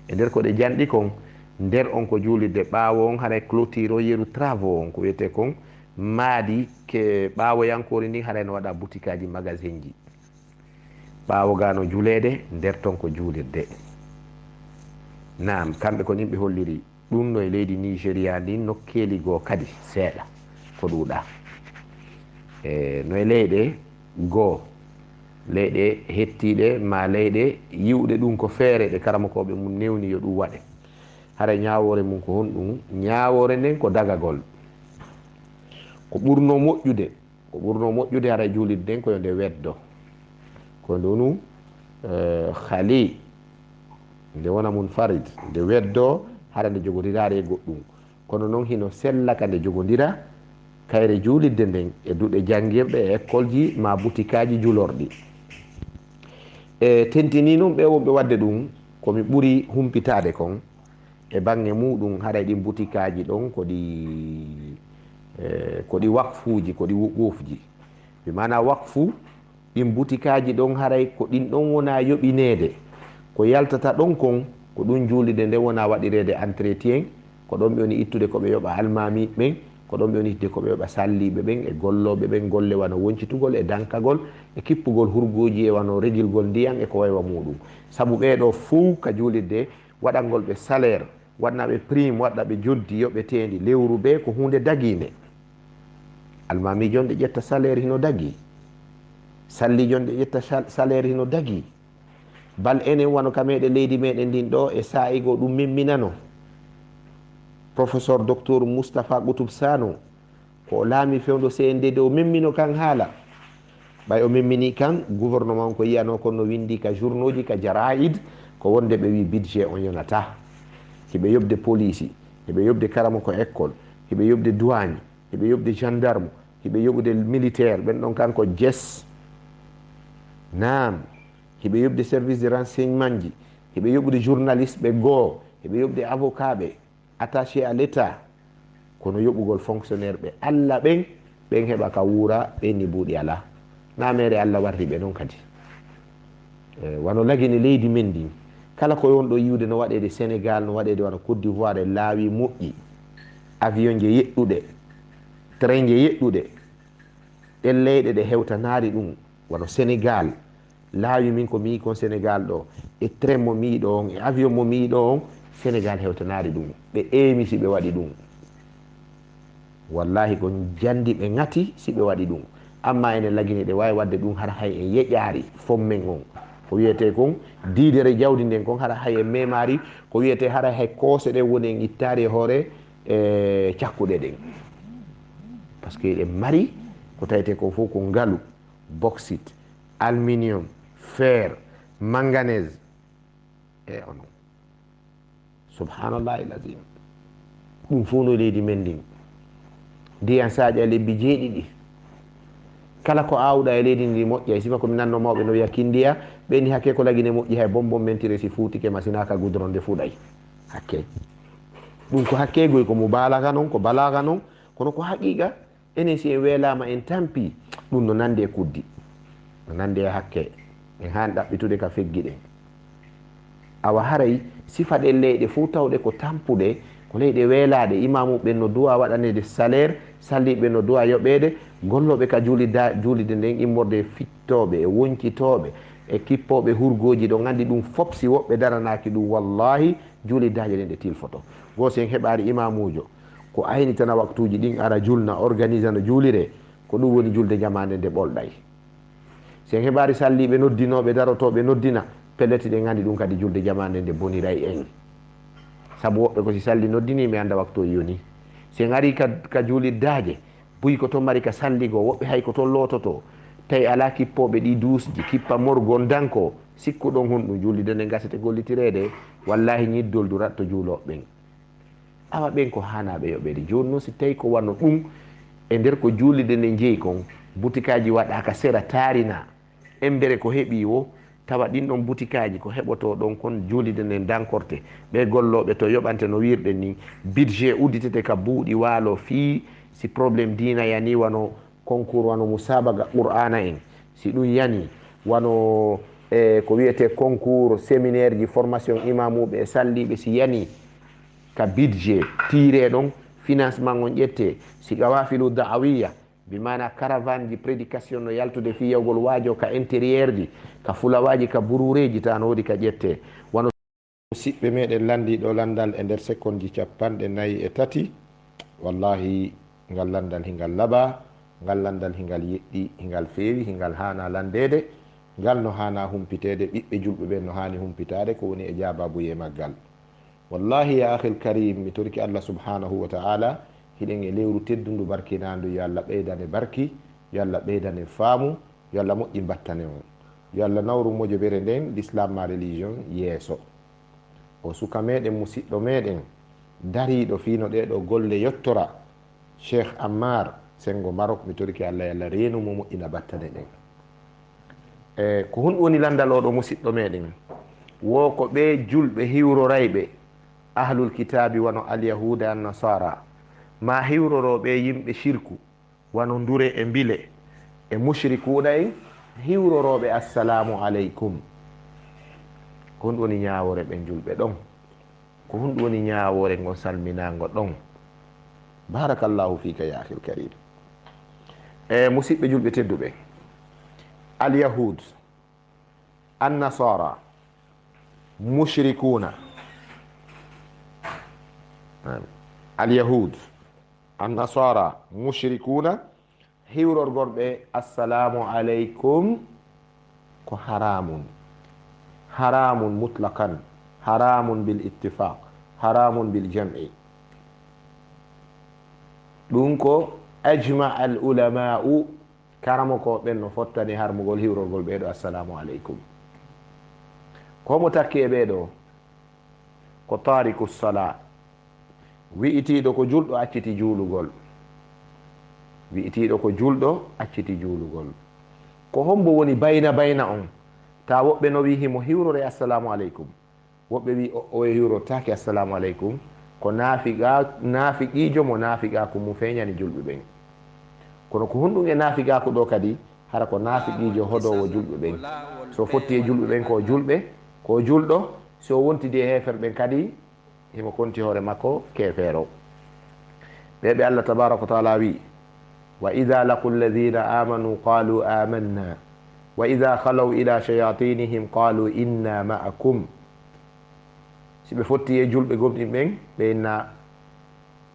e nder ko ɗe janɗi kon nder on ko julidde ɓaawo on haray clôture o yeru travaux on ko wiyete kon maadi ke ɓaawoyankori ndi haray no waɗa boutique aji magasin ji ɓaawo ga no julede nder ton ko julirde. naam kamɓe ko nimɓe holliri ɗum no e leydi Nigéria ndi nokkeli goo kadi seeɗa ko ɗuuɗa no e leyɗe goo leyɗe hettiɗe ma leyɗe yiwɗe ɗum ko feere ɗe karamakoɓe mum newni yo ɗum waɗe. haray ñawore mum ko honɗum ñawore nden ko dagagol ko ɓurno moƴƴude haray julide nden koyo nde weddo ko ndonu khali nde wona mun farid nde weddo hara nde jogodirare e goɗɗum kono noon hino sellaka nde jogodira kayre julidde nden e duuɗe janngirɗe e école ji ma boutique aji julorɗi e tentini noon ɓe wonɓe wadde ɗum komi ɓuri humpitade kon e bange muɗum haray ɗin boutique aji ɗon koɗi wakfuji koɗi wuqufji ɓe mana wakfu ɗin boutique aji ɗon haray ko ɗin ɗon wona yoɓinede ko yaltata ɗon kon ko ɗum julide nde wona waɗirede entretien ko ɗon ɓe woni ittude koɓe yoɓa almami ɓen ko ɗon ɓe woni ittude koɓe yoɓa salliɓe ɓen e golloɓe ɓen golle wano woncitugol e dankagol e kippugol hurgoji e wano regilgol ndiyan e ko waywa muɗum saabu ɓeɗo fou ka julidde waɗangol ɓe salaire waɗnaɓe prime waɗnaɓe joddi yoɓetendi lewru ɓe ko hunde daguide almami jon ɗe ƴetta salaire hino dagui salli jon ɗe ƴetta salaire hino dagui bal enen wano ka meɗe leydi meɗen ndin ɗo e sa'igo ɗum mimminano professeur docteur Moustapha Goutoub Sano ko laami fewdo CNDD o memmino kan haala ɓay o memmini kan gouvernement ko yiyano kon no windi ka journaux ji ka jaraid ko wonde ɓe wi budget on yonata hiɓe yobde police hiɓe yobde karama ko école hiɓe yobde douane hiɓe yobde gendarme hiɓe yoɓude militaire ɓen ɗon kanko jes naam heɓe yoɓde service de renseignement ji, heɓe yoɓde journaliste ɓe goo, heɓe yoɓde avocat ɓe attaché à l'état, kono yoɓugol fonctionnaire ɓe Allah ɓen heɓa ka wuura ɓen ni buuɗi ala na mere Allah warri ɓe noon kadi. Wano lagine leydi men ndin kala ko yon ɗo yiwde no waɗede Sénégal, no waɗede wano Côte d'Ivoire e laawi moƴƴi, avion je yeɗɗuɗe, train je yeɗɗuɗe, ɗen leyɗe ɗe hewtanari ɗum wano Sénégal, laawi min ko mi kon Sénégal ɗo e train mo miiɗo on e avion mo miiɗo on, Sénégal hewtanari ɗum, ɓe emi si ɓe waɗi ɗum, wallahi ko jandi ɓe ngati si ɓe waɗi ɗum. Amma ene lagine ɗe wawi wadde ɗum hara hay e yeƴƴaari fommen on ko wiyete kon diidere jawdi nden kon hara hay e memari, ko wiyete hara hay koose ɗen woni en ittari e hoore e cakkuɗe ɗen, par ce que ɗe mari ko tawete ko fof ko ngalu, bauxite, aluminium, fer, manganèse e onon subhanallah ilazim. ɗum fof no leydi men ndin ndiyan saƴa e lebbi jeeɗiɗi, kala ko awɗa e leydi ndi moƴƴay. Sifa komi nanno mawɓe no wiya kindiya ɓeni hakke ko lagine moƴƴi hay bonbon mentire si fuutike masinaka goudron nde fuɗay hakke. ɗum ko hakkegoy ko mo balaga noon, ko balaga noon, kono ko haqiqa enen si en weelama en tampi ɗum no nande e kuddi, no nande e hakke, en hani ɗaɓɓitude ka feggi ɗen. Awa haray sifa ɗen leyɗe fo tawɗe ko tampuɗe ko leyɗe weelaɗe, imamu ɓen no duwa waɗanede salaire, salliɓe no duwa yoɓede, golloɓe ka juulide nden immorde fittoɓe e woncitoɓe e kippoɓe hurgoji ɗo gandi ɗum fop si woɓɓe daranaki ɗum wallahi juuliddaje ɗen ɗe tilfoto. Goto en heɓari imamujo ko ayni tan a waktuji ɗin ara julna organise no juulire, ko ɗum woni julde jamande nde ɓolɗay. si en heɓari salliɓe noddinoɓe darotoɓe noddina, pelleti ɗe gandi ɗum kadi julde jamande nde boniray en, saabu woɓɓe ko si salli noddini mi anda waktu o yoni. si en ari ka juuliddaje buyi ko toon mari ka salligo, woɓɓe hay ko toon loototo, tawi ala kippoɓe ɗi duusji, kippa morgon danko, sikkuɗon honɗum juulide nde gasete gollitirede, wallahi ñiddol durat to juuloɓe ɓen. awa ɓen ko hanaɓe yoɓede. Joni noon si tawi ko wanno ɗum e nder ko juulide nde jeeyi kon, butikaji waɗaka sera taarina embere ko heeɓi o, tawa ɗin ɗon butikaji ko heɓoto ɗon kon juulide nden dankorte, ɓe golloɓe to yoɓante no wirɗen ni, budget udditete ka buuɗi waalo fii si probléme dina yani, wano concours wano musabaga qur'ana en, si ɗum yani wano ko wiyete concours séminaire ji formation imamuɓe e salliɓe, si yani ka budget tiire ɗon financement on ƴette, si qawafilu da'awiya bi mana caravane ji prédication no yaltude fi yawgol waajo ka intérieur ji, ka fulawaji, ka burureji tan woodi ka ƴette. Wano siɓɓe meɗen landiɗo landal e nder seconde ji 43, wallahi ngal landal hingal laaɓa, ngal landal hingal yeɗɗi, hingal feewi, hingal hana landede, ngal no hana humpitede, ɓiɓɓe julɓe ɓen no hani humpitade, ko woni e jababuye maggal. Wallahi ya akhil karim, mi torki Allah subhanahu wa ta'ala hiɗen e lewru teddundu barkinandu, yo Allah ɓeydane barki, yo Allah ɓeydane faamu, yo Allah moƴƴi battane on, yo Allah nawru mojobere nden l'islam ma religion yeeso. O suka meɗen musidɗo meɗen dariɗo fino ɗeɗo golle yettora Cheikh Ammar Sengo Maroc, mi torki Allah, yo Allah reenumo moƴƴina battane ɗen. Ko hun woni landal oɗo musidɗo meɗen, wo ko ɓe julɓe hiwrorayɓe ahlul kitabi wano alyahuda an nasara, ma hiwroroɓe yimɓe shirku wano ndure e mbile e mushrikuɗa en, hiwroroɓe assalamu aleykum. ko hun woni ñawore ɓen julɓe ɗon, ko hun woni ñawore ngo salminago ɗon. barakallahu fika ya akhil karim. Musidɓe julɓe tedduɓe, alyahud an nasara mushrikuna, alyahud annasara mushrikuna, hiwrorgorɓe assalamu aleykum ko haramun, haramun mutlaqan, haramun bil ittifaq, haramun bil jam'i. ɗum ko ajma al ulama'u, karamo ko ɓen no fottani harmugol hiwrorgol ɓeɗo assalamu aleykum. komo takki e ɓeɗo ko tariku sala, wi'itiɗo ko julɗo acciti juulugol, wi'itiɗo ko julɗo acciti juulugol. ko hombo woni bayna bayna on, ta woɓɓe no wi himo hiwrore assalamu aleykum, woɓɓe wi o hiwrotake assalamu aleykum, ko naafiqijo mo naafiqaku mum feñani julɓe ɓen. kono ko honɗum e naafiqaku ɗo kadi hara ko naafiqijo hodowo julɓe ɓen. so fotti e julɓe ɓen ko julɓe ko julɗo, so wontidi e hefer ɓen kadi himo konti hoore makko kefeero. ɓeɓe Allah tabaraka wa taala wi wa ida laqu alladina amanu qalu amanna wa ida halaw ila shayatinihim qalu inna ma'akum. si ɓe fotti e julɓe gomɗin ɓen ɓenna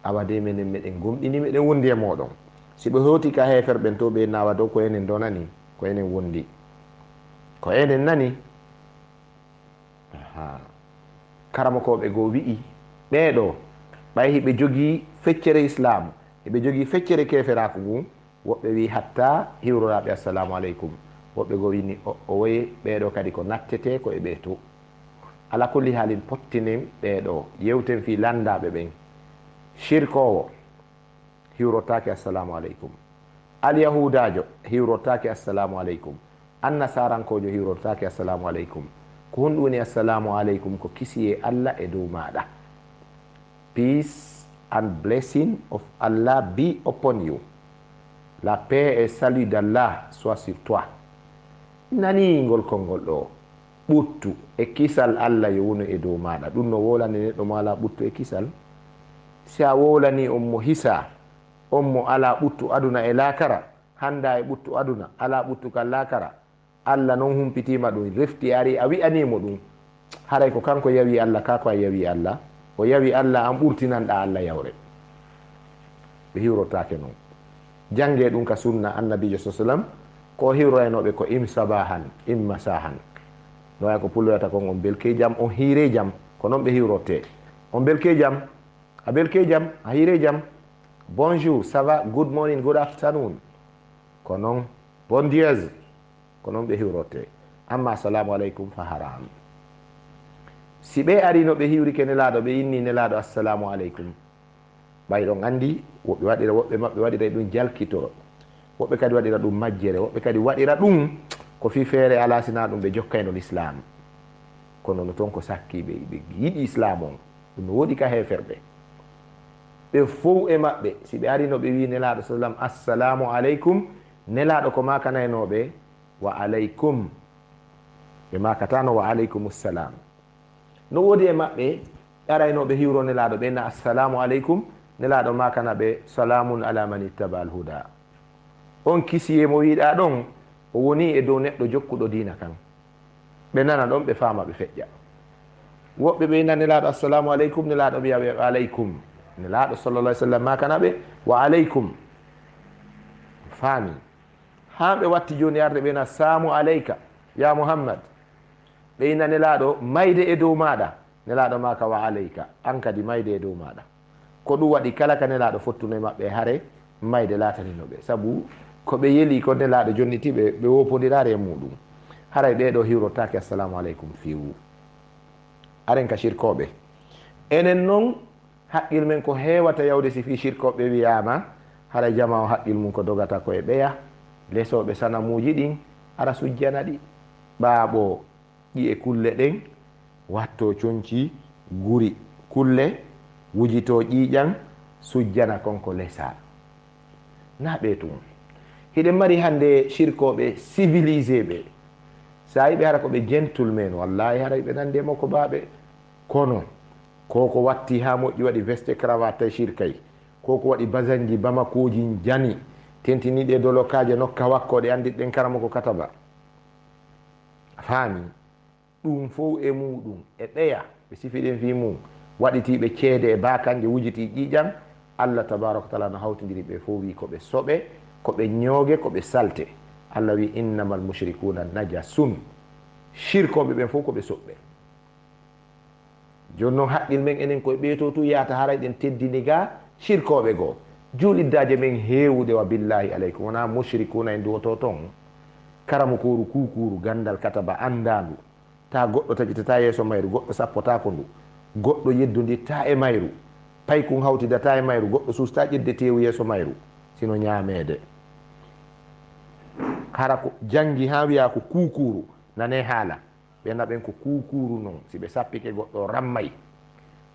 awade menen meɗen gomɗini meɗen wondi e moɗon. si ɓe hoti ka hefer ɓen to ɓenna awa dow ko enen donani ko enen wondi ko enen nani. karamakoɓe goo wi'i ɓeɗo ɓay hiɓe jogui feccere islam, eɓe jogui feccere keferaku ngun, woɓɓe wi hatta hiwroraɓe assalamu aleykum, woɓɓe goo wini o woyi ɓeɗo kadi ko nattete ko e ɓe to. ala kulli haalin pottinen ɓeɗo yewten fi landaɓe ɓen. shirkowo hiwrotake assalamu aleykum, alyahudajo hiwrotake assalamu aleykum, annasarankojo hiwrotake assalamu aleykum. ko honɗum woni assalamu aleykum ko kisi e Allah e dow maɗa. Peace and blessing of Allah be upon you. La paix et salut d'Allah soit sur toi. nani ngol konngol ɗo ɓuttu e kisal Allah yo woni e dow maɗa. ɗum no wolani neɗɗo mo ala ɓuttu e kisal. si a wolani on mo hisa, on mo ala ɓuttu aduna e lakara, handa e ɓuttu aduna ala ɓuttu kal lakara, Allah non humpitima ɗum, refti ari a wi'animo ɗum, haray ko kanko yawi Allah, kako a yawi Allah, o yawi Allah an ɓurtinanɗa Allah yawre. ɓe hiwrotake noon. jange ɗum ka sunna annabijo sa sallam, ko hiwroynoɓe ko im sabahan im masahan. no way ko pulloyata kon on belke jam, on hiire jam, ko noon ɓe hiwrotte. on belke jam, a belke jam, a hiire jam, bonjour, ça va, good morning, good afternoon, ko noon bon dies, ko noon ɓe hiwrotte. amma assalamu aleykum fa haram. si ɓe ari no ɓe hiwrike nelaɗo, ɓe inni nelaɗo assalamu aleykum, ɓayɗon andi woɓɓe waɗira, woɓɓe maɓɓe waɗira ɗum jalkitoro, woɓɓe kadi waɗira ɗum majjere, woɓɓe kadi waɗira ɗum ko fi feere ala sina ɗum ɓe jokkayno l'islam. kono no toon ko sakkiɓe ɓe yiɗi islam on, ɗum no woɗi ka heferɓe. ɓe fof e maɓɓe si ɓe ari no ɓe wi nelaɗo sallam assalamu aleykum, nelaɗo ko makanaynoɓe wa aleykum, ɓe makatano wa aleykum ssalam. no woodi e maɓɓe araynoɓe hiwro nelaɗo ɓe na assalamu aleykum, nelaɗo makana ɓe salamun ala man ittaba al huda. on kisiye mo wiɗa ɗon o woni e dow neɗɗo jokkuɗo dina kan. ɓe nana ɗon ɓe fama ɓe feƴƴa. woɓɓe ɓe na nelaɗo assalamu aleykum, nelaɗo ɓe yaɓe aleykum, nelaɗo sallallah sallam makana ɓe wa aleykum. faami hamɓe watti joni arde ɓe na samu aleyka ya muhammad, ɓe ina nelaɗo mayde e dow maɗa, nelaɗo maka wa aleyka, an kadi mayde e dow maɗa. ko ɗum waɗi kala ka nelaɗo fottuno e maɓɓe hare mayde lataninoɓe, saabu ko ɓe yeeli ko nelaɗo jonniti ɓe wopodirare e muɗum. haray ɓeɗo hiwrotake assalamu aleykum fiwu. aren ka shirkoɓe enen noon haqqil men ko hewata yawde si fi shirkoɓe wiyama, haray jama o haqqil mum ko dogata koye ɓeya lesoɓe sanamuji ɗin, ara sujjana ɗi, ɓaaɓo ɗi e kulle ɗen, watto conci guri kulle, wujito ƴiƴan, sujjana konko lesa. na ɓe tun hiɗen mari hande shirkoɓe civilisé ɓe, sa yiɓe hara koɓe gentlemen, wallahi hara ɓe nande makko baɓe. kono koko watti ha moƴƴi waɗi veste cravate shirkay, koko waɗi basanji bamakoji jani tentiniɗe dolokaje nokka wakkoɗe andiɗen karama ko kataba. faami ɗum fof e muɗum e ɓeya ɓe sifiɗen fi mum waɗitiɓe ceede e bakanje wujiti ƴiƴam. Allah tabaraka wa taala no hawtidiri ɓe fof wi koɓe soɓe, koɓe ñoogue, koɓe salte. Allah wi innama al mushrikuna najasun, shirkoɓe ɓen fof koɓe soɓɓe. joni noon haqqil men enen koye ɓeeto tu yahata haray ɗen teddini ga shirkoɓe goo. juuliddaje men heewude wa billahi aleykum, wona mushrikuna en duwoto toon karamu koru kukuru gandal kataba andandu, ta goɗɗo taƴitata yeeso mayru, goɗɗo sappotako ndu, goɗɗo yeddoditta e mayru, paykun hawtidata e mayru, goɗɗo susta ƴedde tewu yeeso mayru sino ñaamede. hara ko jangi ha wiya ko kukuru nane haala ɓenna ɓen ko kukuru noon si ɓe sappike goɗɗo rammay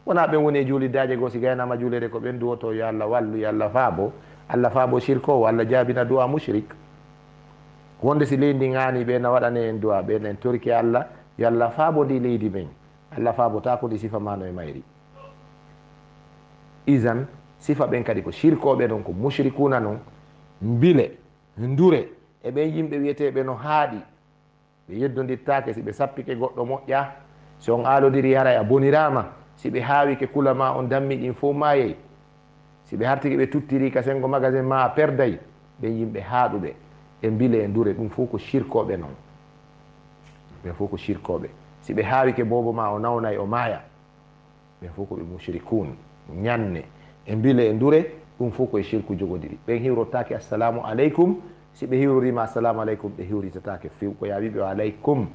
wona ɓen woni e juuliddaje goo si gaynama juulede ko ɓen duwoto yo allah wallu yo allah faabo shirkowo allah jaabina duwa mushrik wonde si leydi ngani ɓena waɗane en duwa ɓen en torki allah yo allah faabo ndi leydi men allah faabota ko ndi sifa mano e mayri isan sifa ɓen kadi ko shirkoɓe noon ko mushrikuna noon mbile ndure e ɓen yimɓe wiyeteɓe no haaɗi ɓe yeddodittake si ɓe sappike goɗɗo moƴƴa si on aalodiri haray a bonirama si ɓe haawike kula ma on dammi ɗin fo mayey si ɓe hartiki ɓe tuttiri ka sengo magasin ma a perday ɓen yimɓe haaɗuɓe e mbile e ndure ɗum fof ko shirkoɓe noon ɓen fof ko shirkoɓe si ɓe haawike bobo ma o nawnay o maaya ɓen fof ko ɓe mushrikun ñanne e mbile e ndure ɗum fof koye shirku jogodiri ɓen hiwrottake assalamu aleykum si ɓe hiwrorima assalamu aleykum ɓe hiwritatake few ko ya wiɓe aleykum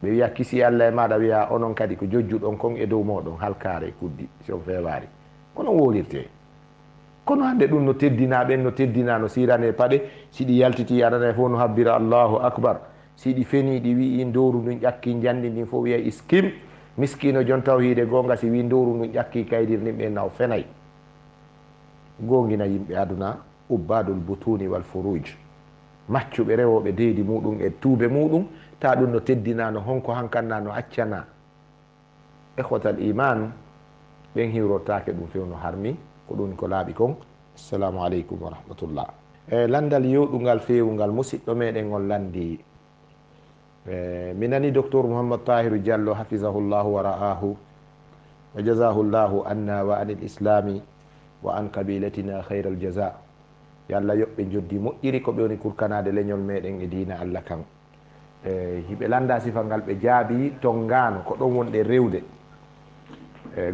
ɓe wiya kisi allah e maɗa wiya onon kadi ko jojjuɗon kon e dow moɗon halkare kuddi si on fewari kono wolirte kono hande ɗum no teddina ɓen no teddina no sirane paɗe siɗi yaltiti aɗana e fof no habbira allahu akbar siɗi feni ɗi wi in dowru ndun ƴakki jandi ndin fof wiya iskim miskino jon tawhide gonga si wi dowru ndun ƴakki kaydir nin ɓe naw fenay gongina yimɓe aduna ubbadul butuni wal furuj maccuɓe rewoɓe deydi muɗum e tuube muɗum ta ɗum no teddina no honko hankanna no accana ehwatal iman ɓen hiwrottake ɗum few no harmi ko ɗum ko laaɓi kon assalamu aleykum wa rahmatullah e landal yewɗungal fewungal musidɗo meɗen on landi mi nani docteur mouhammad tahiru diallo hafisahullahu wa ra'ahu wa jazahullahu anna wa anil islami wa an kabilatina khayra al jaza yo allah yoɓɓe joddi moƴƴiri ko ɓe woni kurkanade leñol meɗen e dina allah kan hiɓe landa sifa ngal ɓe jaabi tongano ko ɗon wonɗe rewde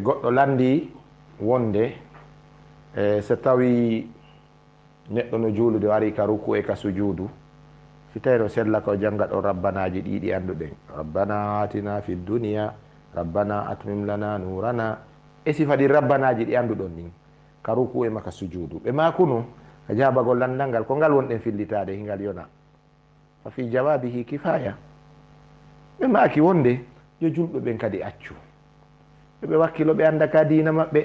goɗɗo landi wonde so tawi neɗɗo no juulude wari ka ruku e ka sujudu si tawi no sella ko janga ɗo rabbanaji ɗiɗi anduɗen rabbana atina fi dunia rabbana atmim lana nurana e sifa ɗi rabbanaji ɗi anduɗon ɗin ka ruku e maka sujudu ɓe makuno a jabagol landal ngal ko ngal wonɗen fillitade hingal yona fa fi jawabihi kifaya ɓe maki wonde yo julɓe ɓen kadi accu ɓe wakkilo ɓe anda ka dina maɓɓe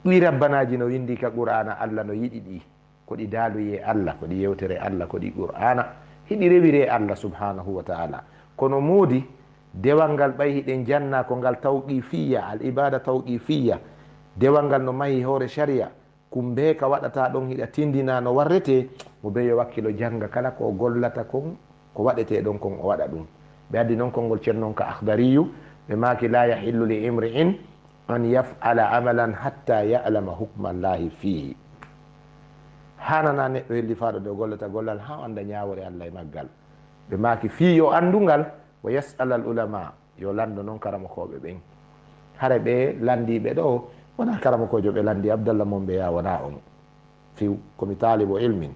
ɗi rabbanaji no windi ka qur'ana allah no yiɗi ɗi ko ɗi daaluye allah ko ɗi yewtere allah ko ɗi qur'ana hiɗi rewire allah subhanahu wa ta'ala kono moodi dewal ngal ɓay hiɗen janna ko ngal tawqifiya al ibada tawqifiya dewal ngal no mahi hoore sharia kumbe ka waɗata ɗon hiɗa tindina no warrete mo be yo wakkilo janga kala ko gollata kon ko waɗete ɗon kon o waɗa ɗum ɓe addi noon konngol cennon ka akhdariyu ɓe maki la yahillu li imri'in an yaf'ala amalan hatta ya'lama hukma llahi fihi hanana neɗɗo hellifaɗo de gollata gollal ha anda ñawore allah e maggal ɓe maki fi yo andungal wa yas'al al ulama yo lando noon karamakoɓe ɓen hare ɓe landiɓe ɗo wona karamakojo ɓe landi abdallah mon ɓe ya wona on fiw komi talibo ilmin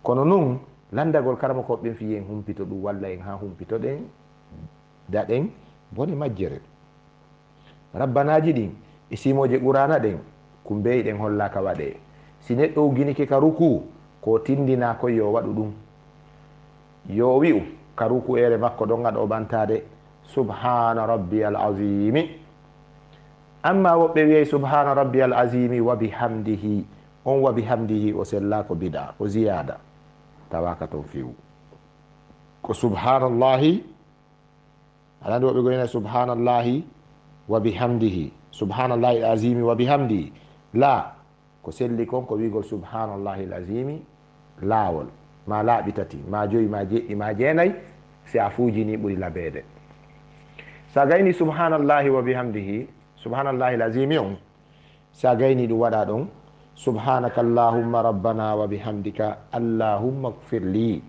kono noon landagol karamakoɓe ɓen fi en humpito ɗum walla en ha humpito ɗen daɗen bone majjere rabbanaji ɗin e simoje qur'ana ɗen kumbeyi ɗen hollaka waɗe si neɗɗo uginike ka ruku ko tindina koye yo waɗu ɗum yo wi'u ka ruku ere makko ɗon gaɗo ɓantade subhana rabbi al azimi amma woɓɓe wiyey subhana rabbi al azimi wa bihamdihi on wa bihamdihi o sella ko bida o ziyada tawaka toon fewu ko subhanallahi aɗa andi woɓe goyna subhanallahi wa bihamdihi subhanallahi al azimi wa bihamdihi la ko selli kon ko wigol subhanallahi al azimi laawol ma laaɓi tati ma joyi ma jeɗɗi ma jeenayi si a fuujini ɓuri labeede sa gayni subhanallahi wa bihamdihi subhanallahi al azimi on sa gayni ɗum waɗa ɗon subhanaka allahumma rabbana wa bihamdika allahumma gfir li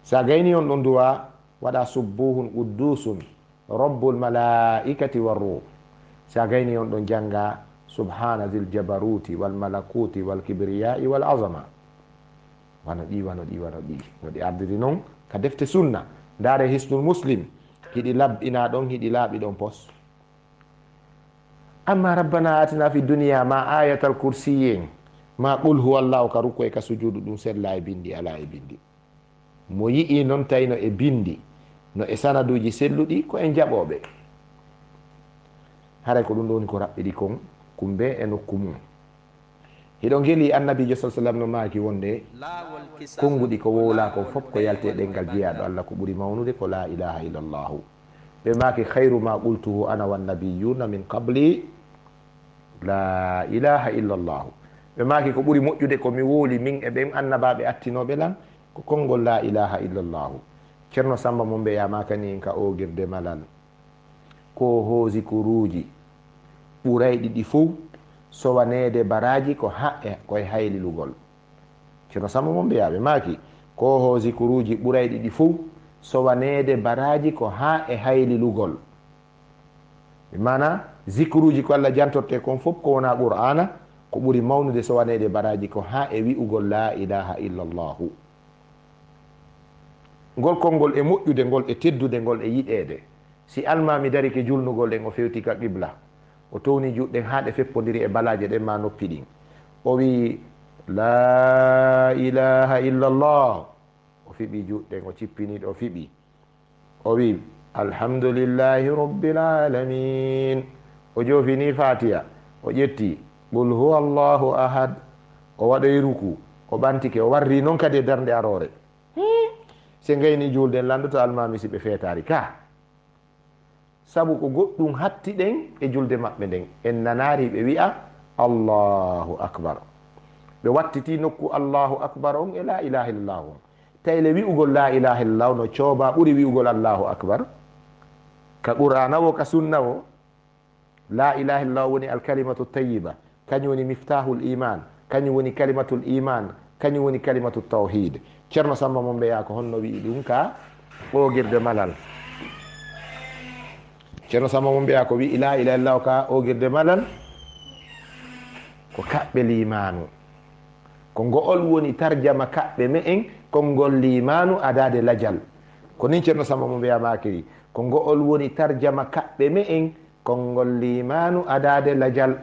sa gayni on ɗon duwa waɗa subbuhun quddusun rabbul malaikati warruh sa gayni on ɗon janga subhana zil jabaruti wal malakuti wal kibriyai wal azama wano ɗi wano ɗi wano ɗi no ɗi ardiri noon ka defte sunna ndaare hisnul muslim hiɗi laɓɓina ɗon hiɗi laaɓi ɗon pos amma rabbana atina fi duniya ma ayatal kursiyen ma qul huwa llahu ka rukku e ka sujudu ɗum sella e bindi ala e bindi mo yi'i noon tawino e bindi no e sanaduji selluɗi ko en jaɓoɓe haray ko ɗum ɗo woni ko raɓɓiɗi kon kumbe e nokku mum hiɗo geli annabijo sa sallam no maaki wonde konnguɗi ko wowla ko fof ko yalte ɗengal jeeyaɗo Allah ko ɓuri mawnude ko la ilaha illallahu ɓe maaki khayru ma qultuhu ana wannabiyuna min qabli la ilaha illallahu ɓe maaki ko ɓuri moƴƴude komi wooli min e ɓen annabaɓe attinoɓe lan ko konngol la ilaha illallahu ceerno Samba mo mbeya makani en ka ogirde malal ko hoosi kuruji ɓurayɗi ɗi fof sowanede baraji ko hae koye haylilugol ceerno Samba mo mbeyaɓe maaki ko hoosi kuruji ɓurayɗi ɗi fof sowanede baraji ko ha e haylilugol mana zicruji ko Allah jantorte kon fof ko wona qur'ana ko ɓuri mawnude sowanede baraji ko ha e wi'ugol la ilaha illallahu ngol konngol e moƴƴude ngol e teddude ngol e yiɗede si almami dari ke julnugol ɗen o fewti ka qibla o towni juɗɗen ha ɗe feppodiri e balaje ɗen ma noppi ɗin o wi la ilaha illallah o fiɓi juɗɗen o cippiniɗo o fiɓi o wi alhamdulillahi rabbil alamin o jofini fatiha o ƴetti qul huwa allahu ahad o waɗoy ruku o ɓantike o warri noon kadi e darde arore se gayni julden lanɗoto almami si ɓe feetari ka sabu ko goɗɗum hatti ɗen e julde maɓɓe nden en nanari ɓe wi'a allahu akbar ɓe wattiti nokku allahu akbar on e la ilaha illallah on tayle wi'ugol la ilaha illallah no cooba ɓuri wi'ugol allahu akbar ka qur'ana wo ka sunna wo la ilaha illallah woni alkalimatu tayiba kañum woni miftahul iman kañum woni kalimatul iman kañum woni kalimatu tawhid ceerno Samba mo mbeya ko honno wi'i ɗum ka ogirde malal ceerno Samba mo mbiya ko wi la ilaha illallah ka ogirde malal ko kaɓɓe limanu ko ngool woni tarjama kaɓɓe me en konngol limanu adade ladial ko nin ceerno Samba mo mbiya makiri ko ngool woni tarjama kaɓɓe me en konngol limanu adade ladial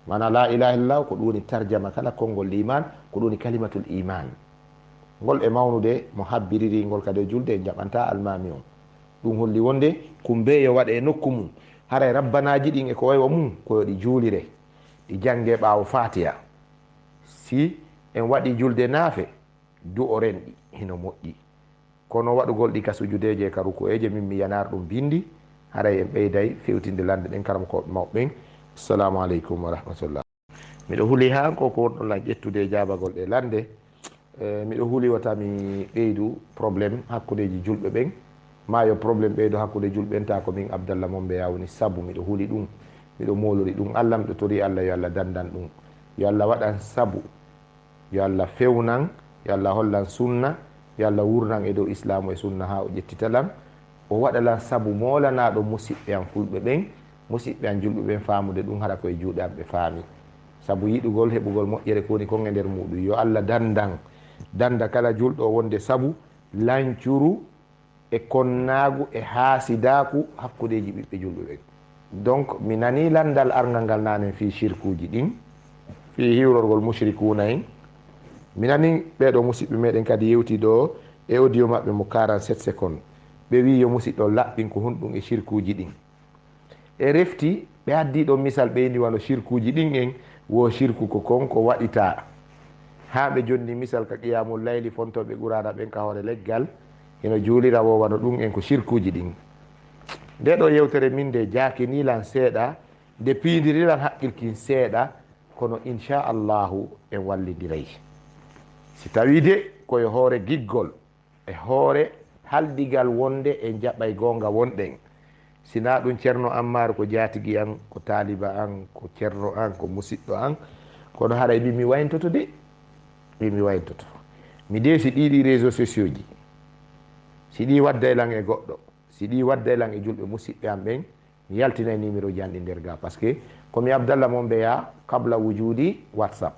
mana la ilaha illallah ko ɗum woni tarjama kala konngol liman ko ɗum woni kalimatul iman ngol e mawnude mo habbiriri ngol kadi julde e jaɓanta almami on ɗum holli wonde kumbeyo waɗe e nokku mum haray rabbanaji ɗin e ko waywa mum koyo ɗi juulire ɗi jange ɓaawo fatiha si en waɗi julde naafe du'oren ɗi hino moƴƴi kono waɗugol ɗi ka sujudeje ka rukueje min mi yanar ɗum bindi haray en ɓeyday fewtinde lande ɗen karam koɓe mawɓen assalamu aleykum wa rahmatullah miɗo huuli ha ko wonɗon lan ƴettude jabagol ɗe lande miɗo huuli wata mi ɓeydu probléme hakkudeji julɓe ɓen mayo probléme ɓeydo hakkude julɓen ta ko min Abdallah mo mbeya woni sabu miɗo huuli ɗum miɗo molori ɗum Allah miɗo tori Allah yo Allah dandan ɗum yo Allah waɗan sabu yo Allah fewnan yo Allah hollan sunna yo Allah wurnan e dow islamu e sunna ha o ƴettitalam o waɗalan sabu molanaɗo musidɓe an fulɓe ɓen musidɓe an julɓe ɓen famude ɗum haɗa koye juuɗe am ɓe faami sabu yiɗugol heɓugol moƴƴere ko woni kon e nder muɗum yo Allah danda kala julɗo wonde sabu lancuru e konnagu e haasidaku hakkudeji ɓiɓɓe julɓe ɓen donc mi nani landal argal ngal nanen fi shirkuji ɗin fi hiwrorgol mushrikuna en mi nani ɓeɗo musidɓe meɗen kadi yewti ɗo e audio maɓɓe mo 47 secondes ɓe wi yo musidɗo laɓɓin ko honɗum e shirkuji ɗin e refti ɓe addi ɗon misal ɓeyni wano shirkuji ɗin en wo shirku ko kon ko waɗita ha ɓe jonni misal ka qiyamul layli fontoɓe qurana ɓen ka hoore leggal eno juulira wo wano ɗum en ko shirkuji ɗin nde ɗo yewtere min de jakinilan seeɗa nde pindirilan haqqilkin seeɗa kono inchallahu en wallidiray si tawi de koye hoore giggol e hoore haldigal wonde e jaɓɓay gonga wonɗen sina ɗum ceerno ammar ko jatigi an ko taliba an ko ceerno an ko musidɗo an kono haɗa ɓimi wayntoto de ɓimi wayntoto mi deesi ɗiɗi réseau sociaux ji si ɗi wadda elan e goɗɗo si ɗi wadda elan e julɓe musidɓe am ɓen mi yaltinay numéro ji anɗi nder ga par ce que komi Abdallah mo mbeya kabla wujudi whatsapp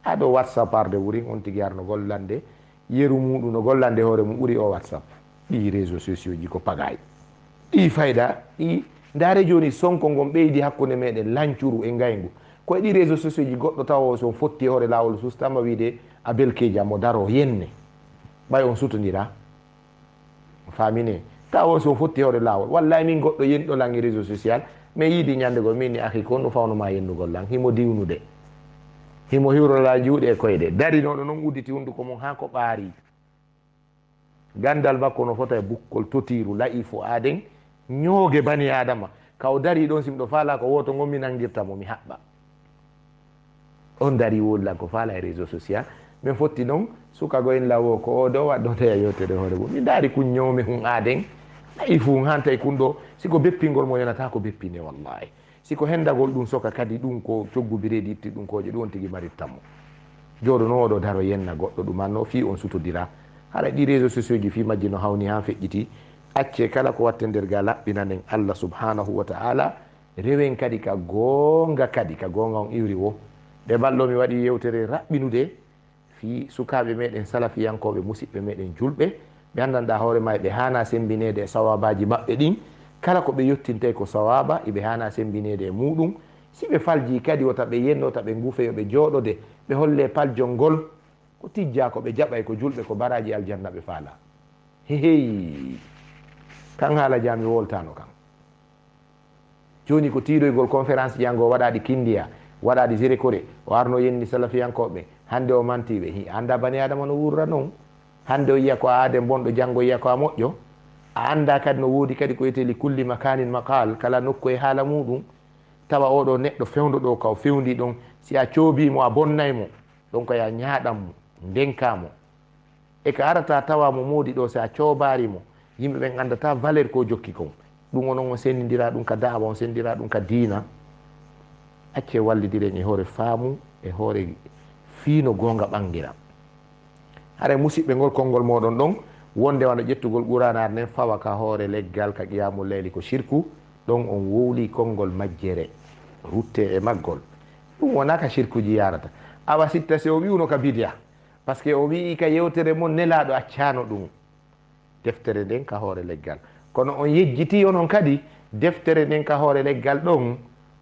aɗo whatsapp arde wurin on tigui arno gollande yeru muɗum no gollande hoore mum ɓuuri o whatsapp ɗi réseau sociaux ji ko pagay ɗi fayda ɗi ndaare joni sonko ngon ɓeydi hakkude meɗen lancuru e gaygu koye ɗi réseau sociaux ji goɗɗo taw son fotti e hoore lawol sustama wiide abelkeji amo daro yenne ɓay on sutodira famine tawo so fotti hewde laawol wallahi min goɗɗo yenɗo langi réseau social mais yiidi ñandegol min ni akhi kon no fawnuma yennugol lan himo diwnude himo hiwrola juuɗe e koyɗe darinoɗo noon udditi hunduko mum ha ko ɓaari gandal makko no fota e bukkol totiru layi fo aden ñooge bani adama kaw dari ɗon simɗo faala ko woto gon mi nangirtamo mi haɓɓa on dari wollan ko faala e réseau social min fotti noon sukago en lawo ko o ɗo waɗɗo teya yewtere hoore mum mi daari kun ñawmi hun aden layi fu hanta e kun ɗo siko beppingol mo yonata ko beppine wallahi siko hendagol ɗum soka kadi ɗum ko coggubiredi itti ɗum koje ɗum on tigui marittanmo jooɗo no oɗo daro yenna goɗɗo ɗumanno fi on sutodira haɗa ɗi réseau sociaux ji fi majji no hawni ha feƴƴiti acce kala ko watte nder ga laɓɓina nden Allah subhanahu wa ta'ala rewen kadi ka gonga on iwri wo ɓe ballo mi waɗi yewtere raɓɓinude fi sukaɓe meɗen salafiyankoɓe musidɓe meɗen julɓe ɓe andanɗa hoorema ɓe hana sembinede e sawabaji maɓɓe ɗin kala ko ɓe yettinte ko sawaba eɓe hana sembinede e muɗum si ɓe falji kadi wota ɓe yennota ɓe guufe yoɓe jooɗode ɓe holle paljol ngol ko tijja ko ɓe jaɓay ko julɓe ko baraji aljanna ɓe faala heheyi kan haala jami woltano kan joni ko tiiɗoygol conférence jango waɗaɗi kindiya waɗaɗi gérékoré o arno yenni salafiyankoɓe hande o mantiɓe hi anda bani adama no wurra noon hande o yiya ko a ade bonɗo janggo yiya ko a moƴƴo a anda kadi no woodi kadi ko wiyete li kulli makanin maqal kala nokku e haala muɗum tawa oɗo neɗɗo fewdo ɗo ka o fewndi ɗon si a coobimo a bonnaymo ɗon ko ya ñaaɗanmo ndenkamo e ko arata tawamo moodi ɗo si a coobarimo yimɓe ɓen andata valeur ko jokki kon ɗum onon on sendidira ɗum ka daawa on sendidira ɗum ka diina acce wallidiren e hoore faamu e hoore fiino gonga ɓangira hara musidɓe ngol konngol moɗon ɗon wonde wano ƴettugol ɓuranar nden fawa ka hoore leggal ka qiyamul leyli ko shirku ɗon on wowli konngol majjere rutte e maggol ɗum wona ka shirkuji yarata awa sitta si o wiwno ka bidia par ce que o wii ka yewtere mon nelaɗo accano ɗum deftere nden ka hoore leggal kono on yejjiti onon kadi deftere nden ka hoore leggal ɗon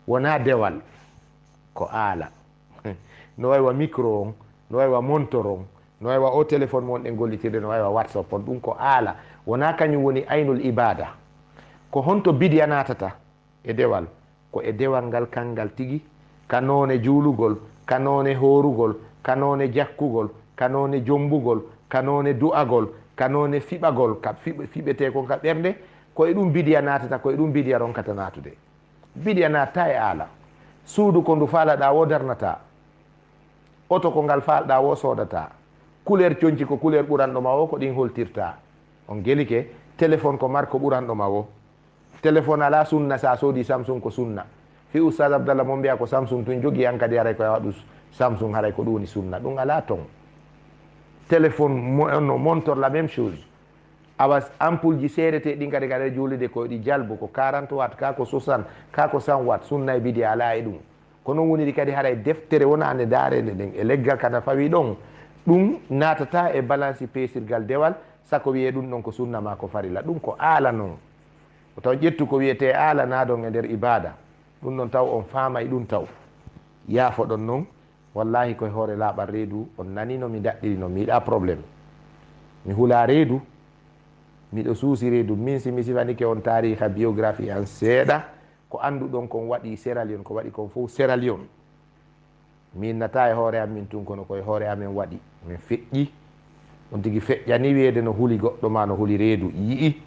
wona dewal ko aala no waywa micro on no waywa montor on no waywa o téléphone mon ɗen gollitirde no waywa whatsapp on ɗum ko aala wona kañum woni aynul ibada ko honto bidia natata e dewal ko e dewal ngal kangal tigi kanone juulugol kanone horugol kanone jakkugol kanone jombugol kanone du'agol kanone fiɓagol ka fiɓete kon ka ɓernde koye ɗum bidia natata koye ɗum bidia ronkata natude bidia natta e aala suudu ko ndu faalaɗa wo darnata oto ko ngal falɗa wo sodata couleur coñci ko couleur ɓuranɗo ma wo ko ɗin holtirta on gelike téléphone ko marque ɓuranɗo ma wo téléphone ala sunna sa soodi samsung ko sunna fi oustad abdallah mo mbiya ko samsung tun jogui an kadi haray koye waɗu samsung haray ko ɗum woni sunna ɗum ala ton téléphone no montor la même chose awa ampoule ji seerete ɗin kadi kadi juulide koye ɗi jalbo ko 40 watt ka ko 60 ka ko 100 watt sunna e bidi ala e ɗum ko noon woniri kadi haɗa deftere wonande darede nden e leggal kada fawi ɗon ɗum natata e balance peesirgal dewal sako wiye ɗum ɗon ko sunna ma ko farilla ɗum ko aala noon o taw ƴettu ko wiyete aala naɗon e nder ibada ɗum ɗon taw on faamay ɗum taw yaafo ɗon noon wallahi koye hoore laaɓal reedu on nani no mi daɗɗiri no mi yiɗa probléme mi hula reedu miɗo suusi reedu min si mi sifanike on tariha biographie an seeɗa ko annduɗon kon waɗi Sierra Leone ko waɗi kon fof Sierra Leone min nata e hoore amin tun kono koye hoore amen waɗi min feƴƴi on tigi feƴƴani wiyeede no huli goɗɗo ma no huli reedu yii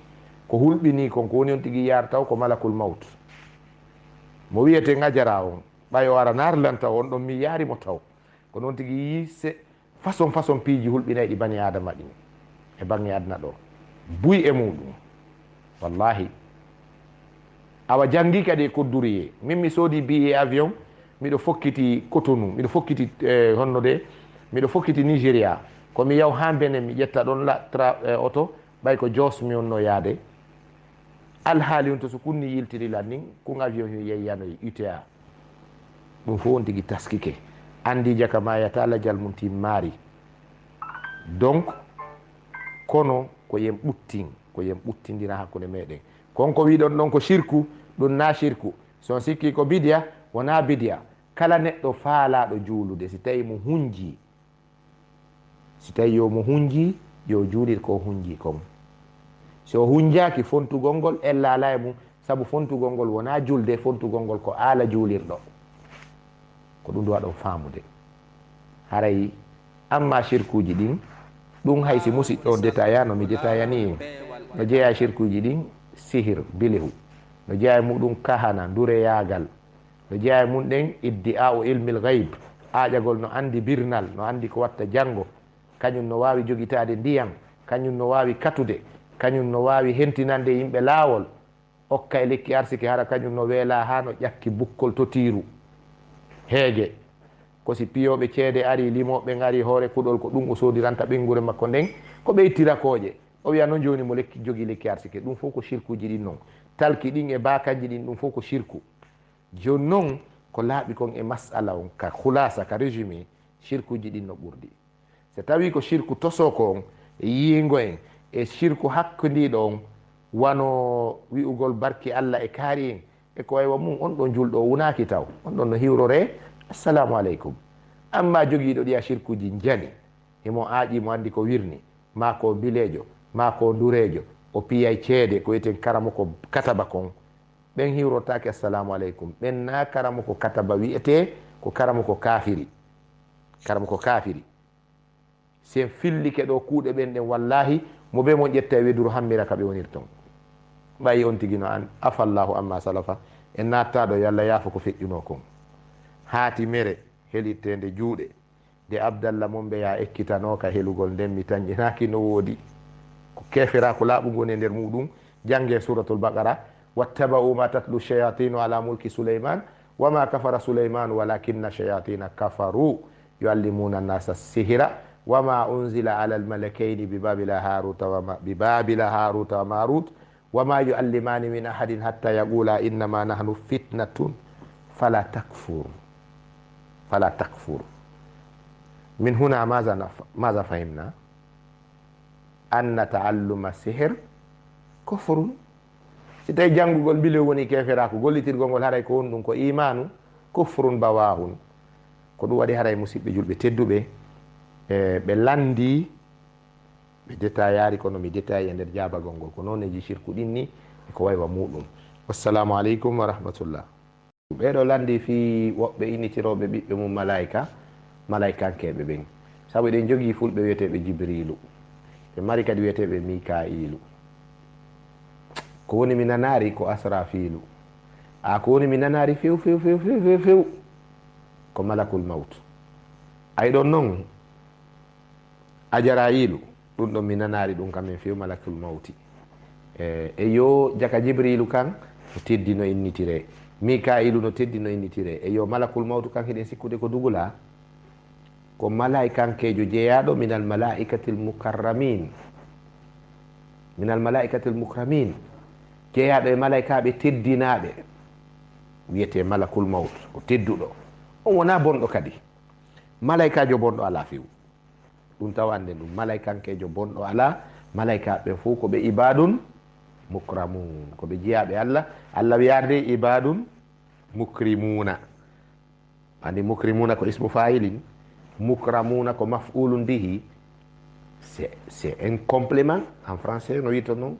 ko hulɓini kon ko woni on tigi yaar taw ko malakul maut mo wiyete ngajara on ɓay o ara narlanta on ɗon mi yaarimo taw ko noon tigi yi façon piiji hulɓinay ɗi bani adama ɗin e bange adna ɗo buy e muɗum wallahi awa jangi kadi e kodduriye min mi soodi billet avion miɗo fokkiti Cotonou miɗo fokkiti honno de miɗo fokkiti Nigéria komi yaw ha Benin mi ƴetta ɗon auto ɓay ko Jos mi wonno yaade alhaali on to so kunni yiltirilan nin kun avion yo yeyyanoy UTA ɗum fof on tigi taskike andi jaka ma yata Allah jal mum timmari donc kono ko yen ɓuttindira hakkude meɗen konko wiɗon ɗon ko shirku ɗum na shirku son sikki ko bidia wona bidia kala neɗɗo faalaɗo juulude si tawi mo hunji si tawi yo mo hunji yo juulir ko hunji kon so hunjaki fontugol ngol ella ala e mum sabu fontugol ngol wona julde fontugol ngol ko ala juulirɗo ko ɗum duwa ɗon famude haray amma shirkuji ɗin ɗum haysi musidɗo détailla no mi détaillani no jeeya shirkuji ɗin sihir bilehu no jeeya muɗum kahana dureyagal no jeeya mum ɗen iddia o ilmil gaybe aƴagol no andi birnal no andi ko watta janggo kañum no wawi jogitade ndiyam kañum no wawi katude kañum no wawi hentinande yimɓe laawol okka e lekki arsike hara kañum no weela ha no ƴakki bukkol totiru heege ko si piyoɓe ceede ari limoɓe gari hoore kuɗol ko ɗum o sodiranta ɓengure makko nden ko ɓeytira kooƴe o wiya noon joni mo lekki jogui lekki arsike ɗum fof ko shirkuji ɗin noon talki ɗin e bakanji ɗin ɗum fof ko shirku joni noon ko laaɓi kon e masala on ka hulasa ka résumé shirkuji ɗin no ɓurɗi so tawi ko shirku tosoko on e yiingo en e shirku hakkundiɗo on wano wi'ugol barki Allah e kaari en e ko waywa mum on ɗon julɗo o wunaki taw on ɗon no hiwrore assalamu aleykum amma jogiiɗo ɗiya shirkuji jani imo aaƴimo andi ko wirni ma ko bilejo ma ko durejo o piyay ceede ko wiyeten karamo ko kataba kon ɓen hiwrotaki assalamu aleykum ɓen na karamo ko kataba wiyete ko karamo ko kafiri karamo ko kafiri sen fillike ɗo kuuɗe ɓen ɗen wallahi mo ɓe mon ƴetta e weduru hammira ka ɓe wonir ton ɓayi on tigi no an afallahu amma salafa en nattaɗo yo Allah yaafo ko feƴƴuno kon haati mere helittede juuɗe de abdallah mon ɓe ya ekkitanoka helugol nden mi tañƴinaki no woodi ko kefera ko laaɓugol e nder muɗum jange suratul baqara wattaba'u ma tatlu shayatinu ala mulki suleyman wama kafara sulaymanu walakinna shayatina kafaru yuallimuna annasa sihira wama unzila ala almalakaini bibabila haruta wa marut wama yuallimani min ahadin hatta yaqula innama nahnu fitnatun fala takfur min huna maza fahimna anna taalluma sihir kufrun si tawi janngugol bile woni keferaku gollitirgol ngol haray ko woni ɗum ko imanu kufrun bawahun ko ɗum waɗi haray musidɓe julɓe tedduɓe ɓe landi ɓe détaillari kono mi détaille e nder jabagol ngol ko noneji shirku ɗin ni ko waywa muɗum wassalamu aleykum wa rahmatullah ɓeɗo landi fi woɓɓe innitiroɓe ɓiɓɓe mum malaikankebe ɓen saabu eɗen jogui fulɓe wiyeteɓe jibrilu ɓe mari kadi wiyeteɓe mikailu ko woni mi nanari ko asrafilu ko woni mi nanari few ko malakul maut ay ɗon noon ajarayilu ɗum ɗon mi nanari ɗum kamen few malakul mauti e yo jaka jibrilu kan no teddi no innitire mikailu no teddi no innitire e yo malakul mautu kan heɗen sikkude ko dugula ko malaikankejo jeeyaɗo minal malaikatil mukarramin jeeyaɗo e malaikaɓe teddinaɓe wiyete malakul maut o tedduɗo on wona bonɗo kadi malaikajo bonɗo ala few ɗum tawa anden ɗum malaikankejo bonɗo ala malaikaɓe fof koɓe ibadun mukramun koɓe jeeyaɓe Allah wiyande ibadun mukrimuna andi mukrimuna ko ismu fa'ilin mukramuna ko maf'ulun bihi c'est un complément en français no wiyata noon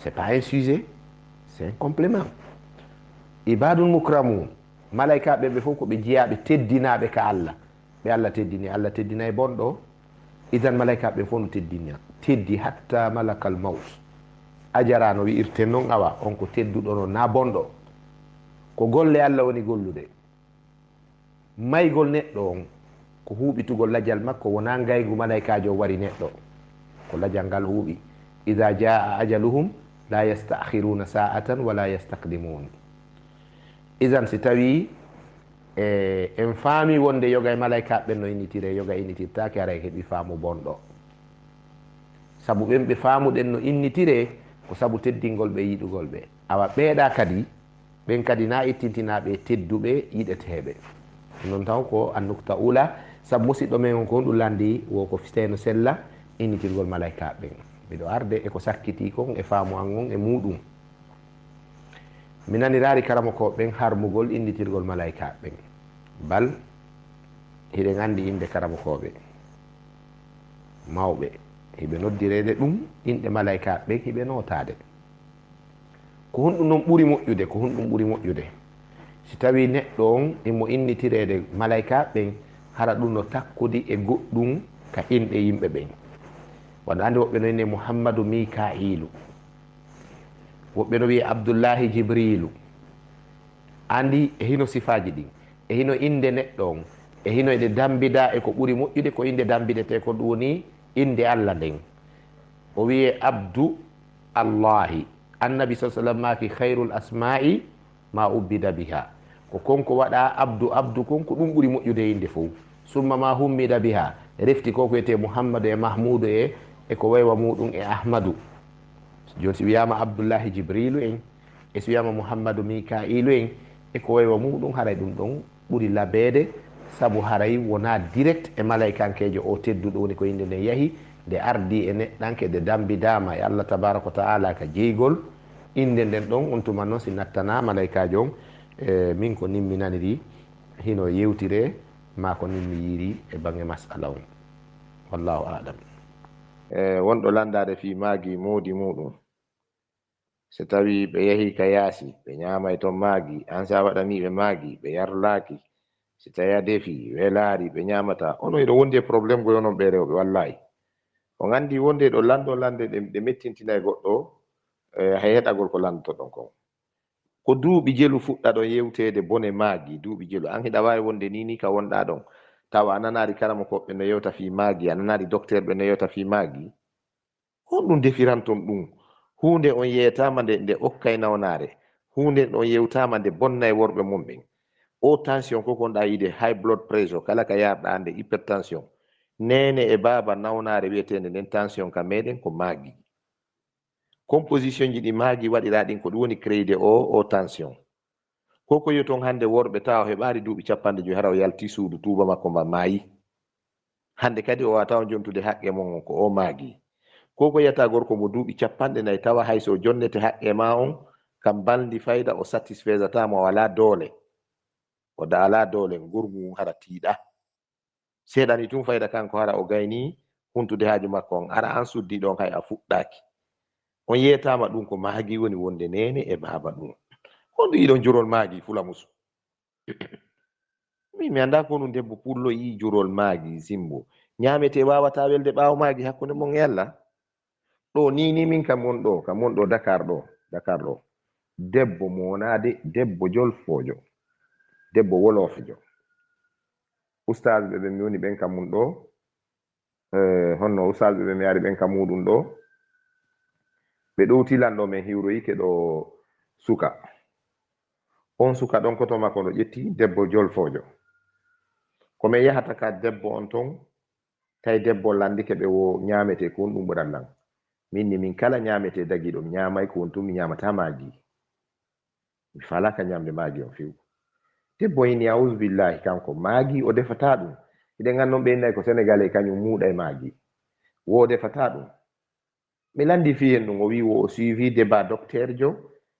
c'est pas un sujet c'est un complément ibadun mukramun malaikaɓe ɓe fof koɓe jeeyaɓe teddinaɓe ka Allah ɓe Allah teddina e bonɗo idan malaikaɓe fof no teddi hatta malakal maut ajara no wi'irten noon awa on ko tedduɗo no na bonɗo ko golle Allah woni gollude maygol neɗɗo on ko huuɓitugol ladial makko wona ngaygu malaikajo wari neɗɗo ko ladial ngal huuɓi ida jaa ajaluhum la yastakhiruna sa'atan wala yastaqdimun idan si tawi en faami wonde yoga e malaikaɓe no innitire yoga innitirtake ara heeɓi faamu bonɗo sabu ɓen ɓe faamuɗen no innitire ko sabu teddingol ɓe yiɗugol ɓe awa ɓeeɗa kadi ɓen kadi na ittintinaɓe tedduɓe yiɗeteɓe non taw ko annukta ula sabu musidɗo men on ko ɗum landi wo ko fiteno sella innitirgol malaikaɓe miɗo arde eko sakkiti kon e faamu an on e muɗum mi nanirari karama ko ɓen harmugol innitirgol malaikaɓe bal hiɗen andi inde karama koɓe mawɓe hiɓe noddirede ɗum inɗe malaika ɓen hiɓe notade ko honɗum noon ɓuuri moƴƴude ko honɗum ɓuuri moƴƴude si tawi neɗɗo on imo innitirede malaika ɓen hara ɗum no takkudi e goɗɗum ka inɗe yimɓe ɓen wano andi woɓɓe no inni Muhammadu Mikailu, woɓɓe no wiye Abdoullahi Jibrilu. andi e hino sifaji ɗin e hino inde neɗɗo on e hino eɗe dambida e ko ɓuuri moƴƴude ko inde dambidete ko ɗum woni inde Allah nden. o wiye abdu Allahi, annabi sa sallam maki khairul asma'i ma ubbida biha, ko konko waɗa abdu abdu konko ɗum ɓuuri moƴƴude inde fof. summa ma hummida biha, refti ko ko wiyete Muhammadu e Mahmudu e ko waywa muɗum e Ahmadu. joni si wiyama Abdoullahi Jibrilu en e so wiyama Muhammadu Mikailu en e ko waywa muɗum haray ɗum ɗon ɓuuri labede, saabu haray wona direct e malaikankejo o tedduɗo woni ko inde nde yahi nde ardi e neɗɗanke nde dambidama e Allah tabaraka wa taala ka jeygol inde nden ɗon on tuma noon si nattana malaikajo on min ko nimminaniri hino yewtire ma ko nimmi yiri e bange masala on. wallahu alam. wonɗo landade fi maagi moodi muɗum so tawi ɓe yahi ka yaasi ɓe ñamay toon maagi an sa waɗaniɓe maagi ɓe yarlaki si tawi a defi welaari ɓe ñamata ono eɗo wondi e probléme goyo noon ɓe rewɓe wallahi on andi wonde ɗo lando lande ɗe mettintina e goɗɗo hay heɗagol ko landotoɗon kon ko duuɓi jelu fuɗɗa ɗon yewtede bone maagi duuɓi jelu an hiɗa wawi wonde ni ka wonɗa ɗon tawa a nanari karama koɓɓe no yewta fi maagi a nanari docteur ɓe no yewta fi maagi honɗum defiranton ɗum hunde on yeytama nde okkay nawnare hunde on yewtama nde bonna e worɓe mum ɓen o tension ko konɗa yide high blood pressure kala ka yarɗa nde hypertension nene e baba nawnare wiyetede nden tension ka meɗen ko maagi composition ji ɗi maagi waɗira ɗin ko ɗum woni créde o tension koko yiyoton hande worɓe tawa heɓari duuɓi 50 hara o yalti suudu tuuba makko mba maayi hande kadi o wata on jontude haqqe mon ko o maagi koko yiyata gorko mo duuɓi 40 tawa hayso jonnete haqqe ma on kam baldi fayda o satisfaisatama o wala doole o da ala doole gurgu hara tiiɗa seeɗani tun fayda kanko hara o gayni huntude haaju makko on ara an suddi ɗon hay a fuɗɗaki on yeytama ɗum ko maagi woni wonde nene e baba ɗum honɗum yiɗon jurol maagi fulamusu mi anda ko ɗum debbo pullo yi jurol maagi simbo ñamete wawata welde ɓawo maagi hakkude mon e Allah ɗo ni min kam won ɗo Dakar ɗo debbo monade debbo jolfojo debbo wolofjo ustaz ɓe mi woni ɓen kam mun ɗo honno ustaz ɓe mi yari ɓen kam muɗum ɗo ɓe ɗowtilan ɗo men hiwroyike ɗo suka on suka ɗon koto makko no ƴetti debbo jolfojo komin yahata ka debbo on ton tawi debbo landike ɓe wo ñamete ko ɗum ɓurallan minni min kala ñamete dagi ɗum ñamay ko wontum mi ñamata maagi mi falaka ñamde maagi on fiw debbo ini auzu billahi kanko maagi o defata ɗum hiɗen gannon ɓe nayi ko sénégalais kañum muuɗa maagi wo defata ɗum mi landi fi hen ɗum o wi wo o suivi débat docteur jo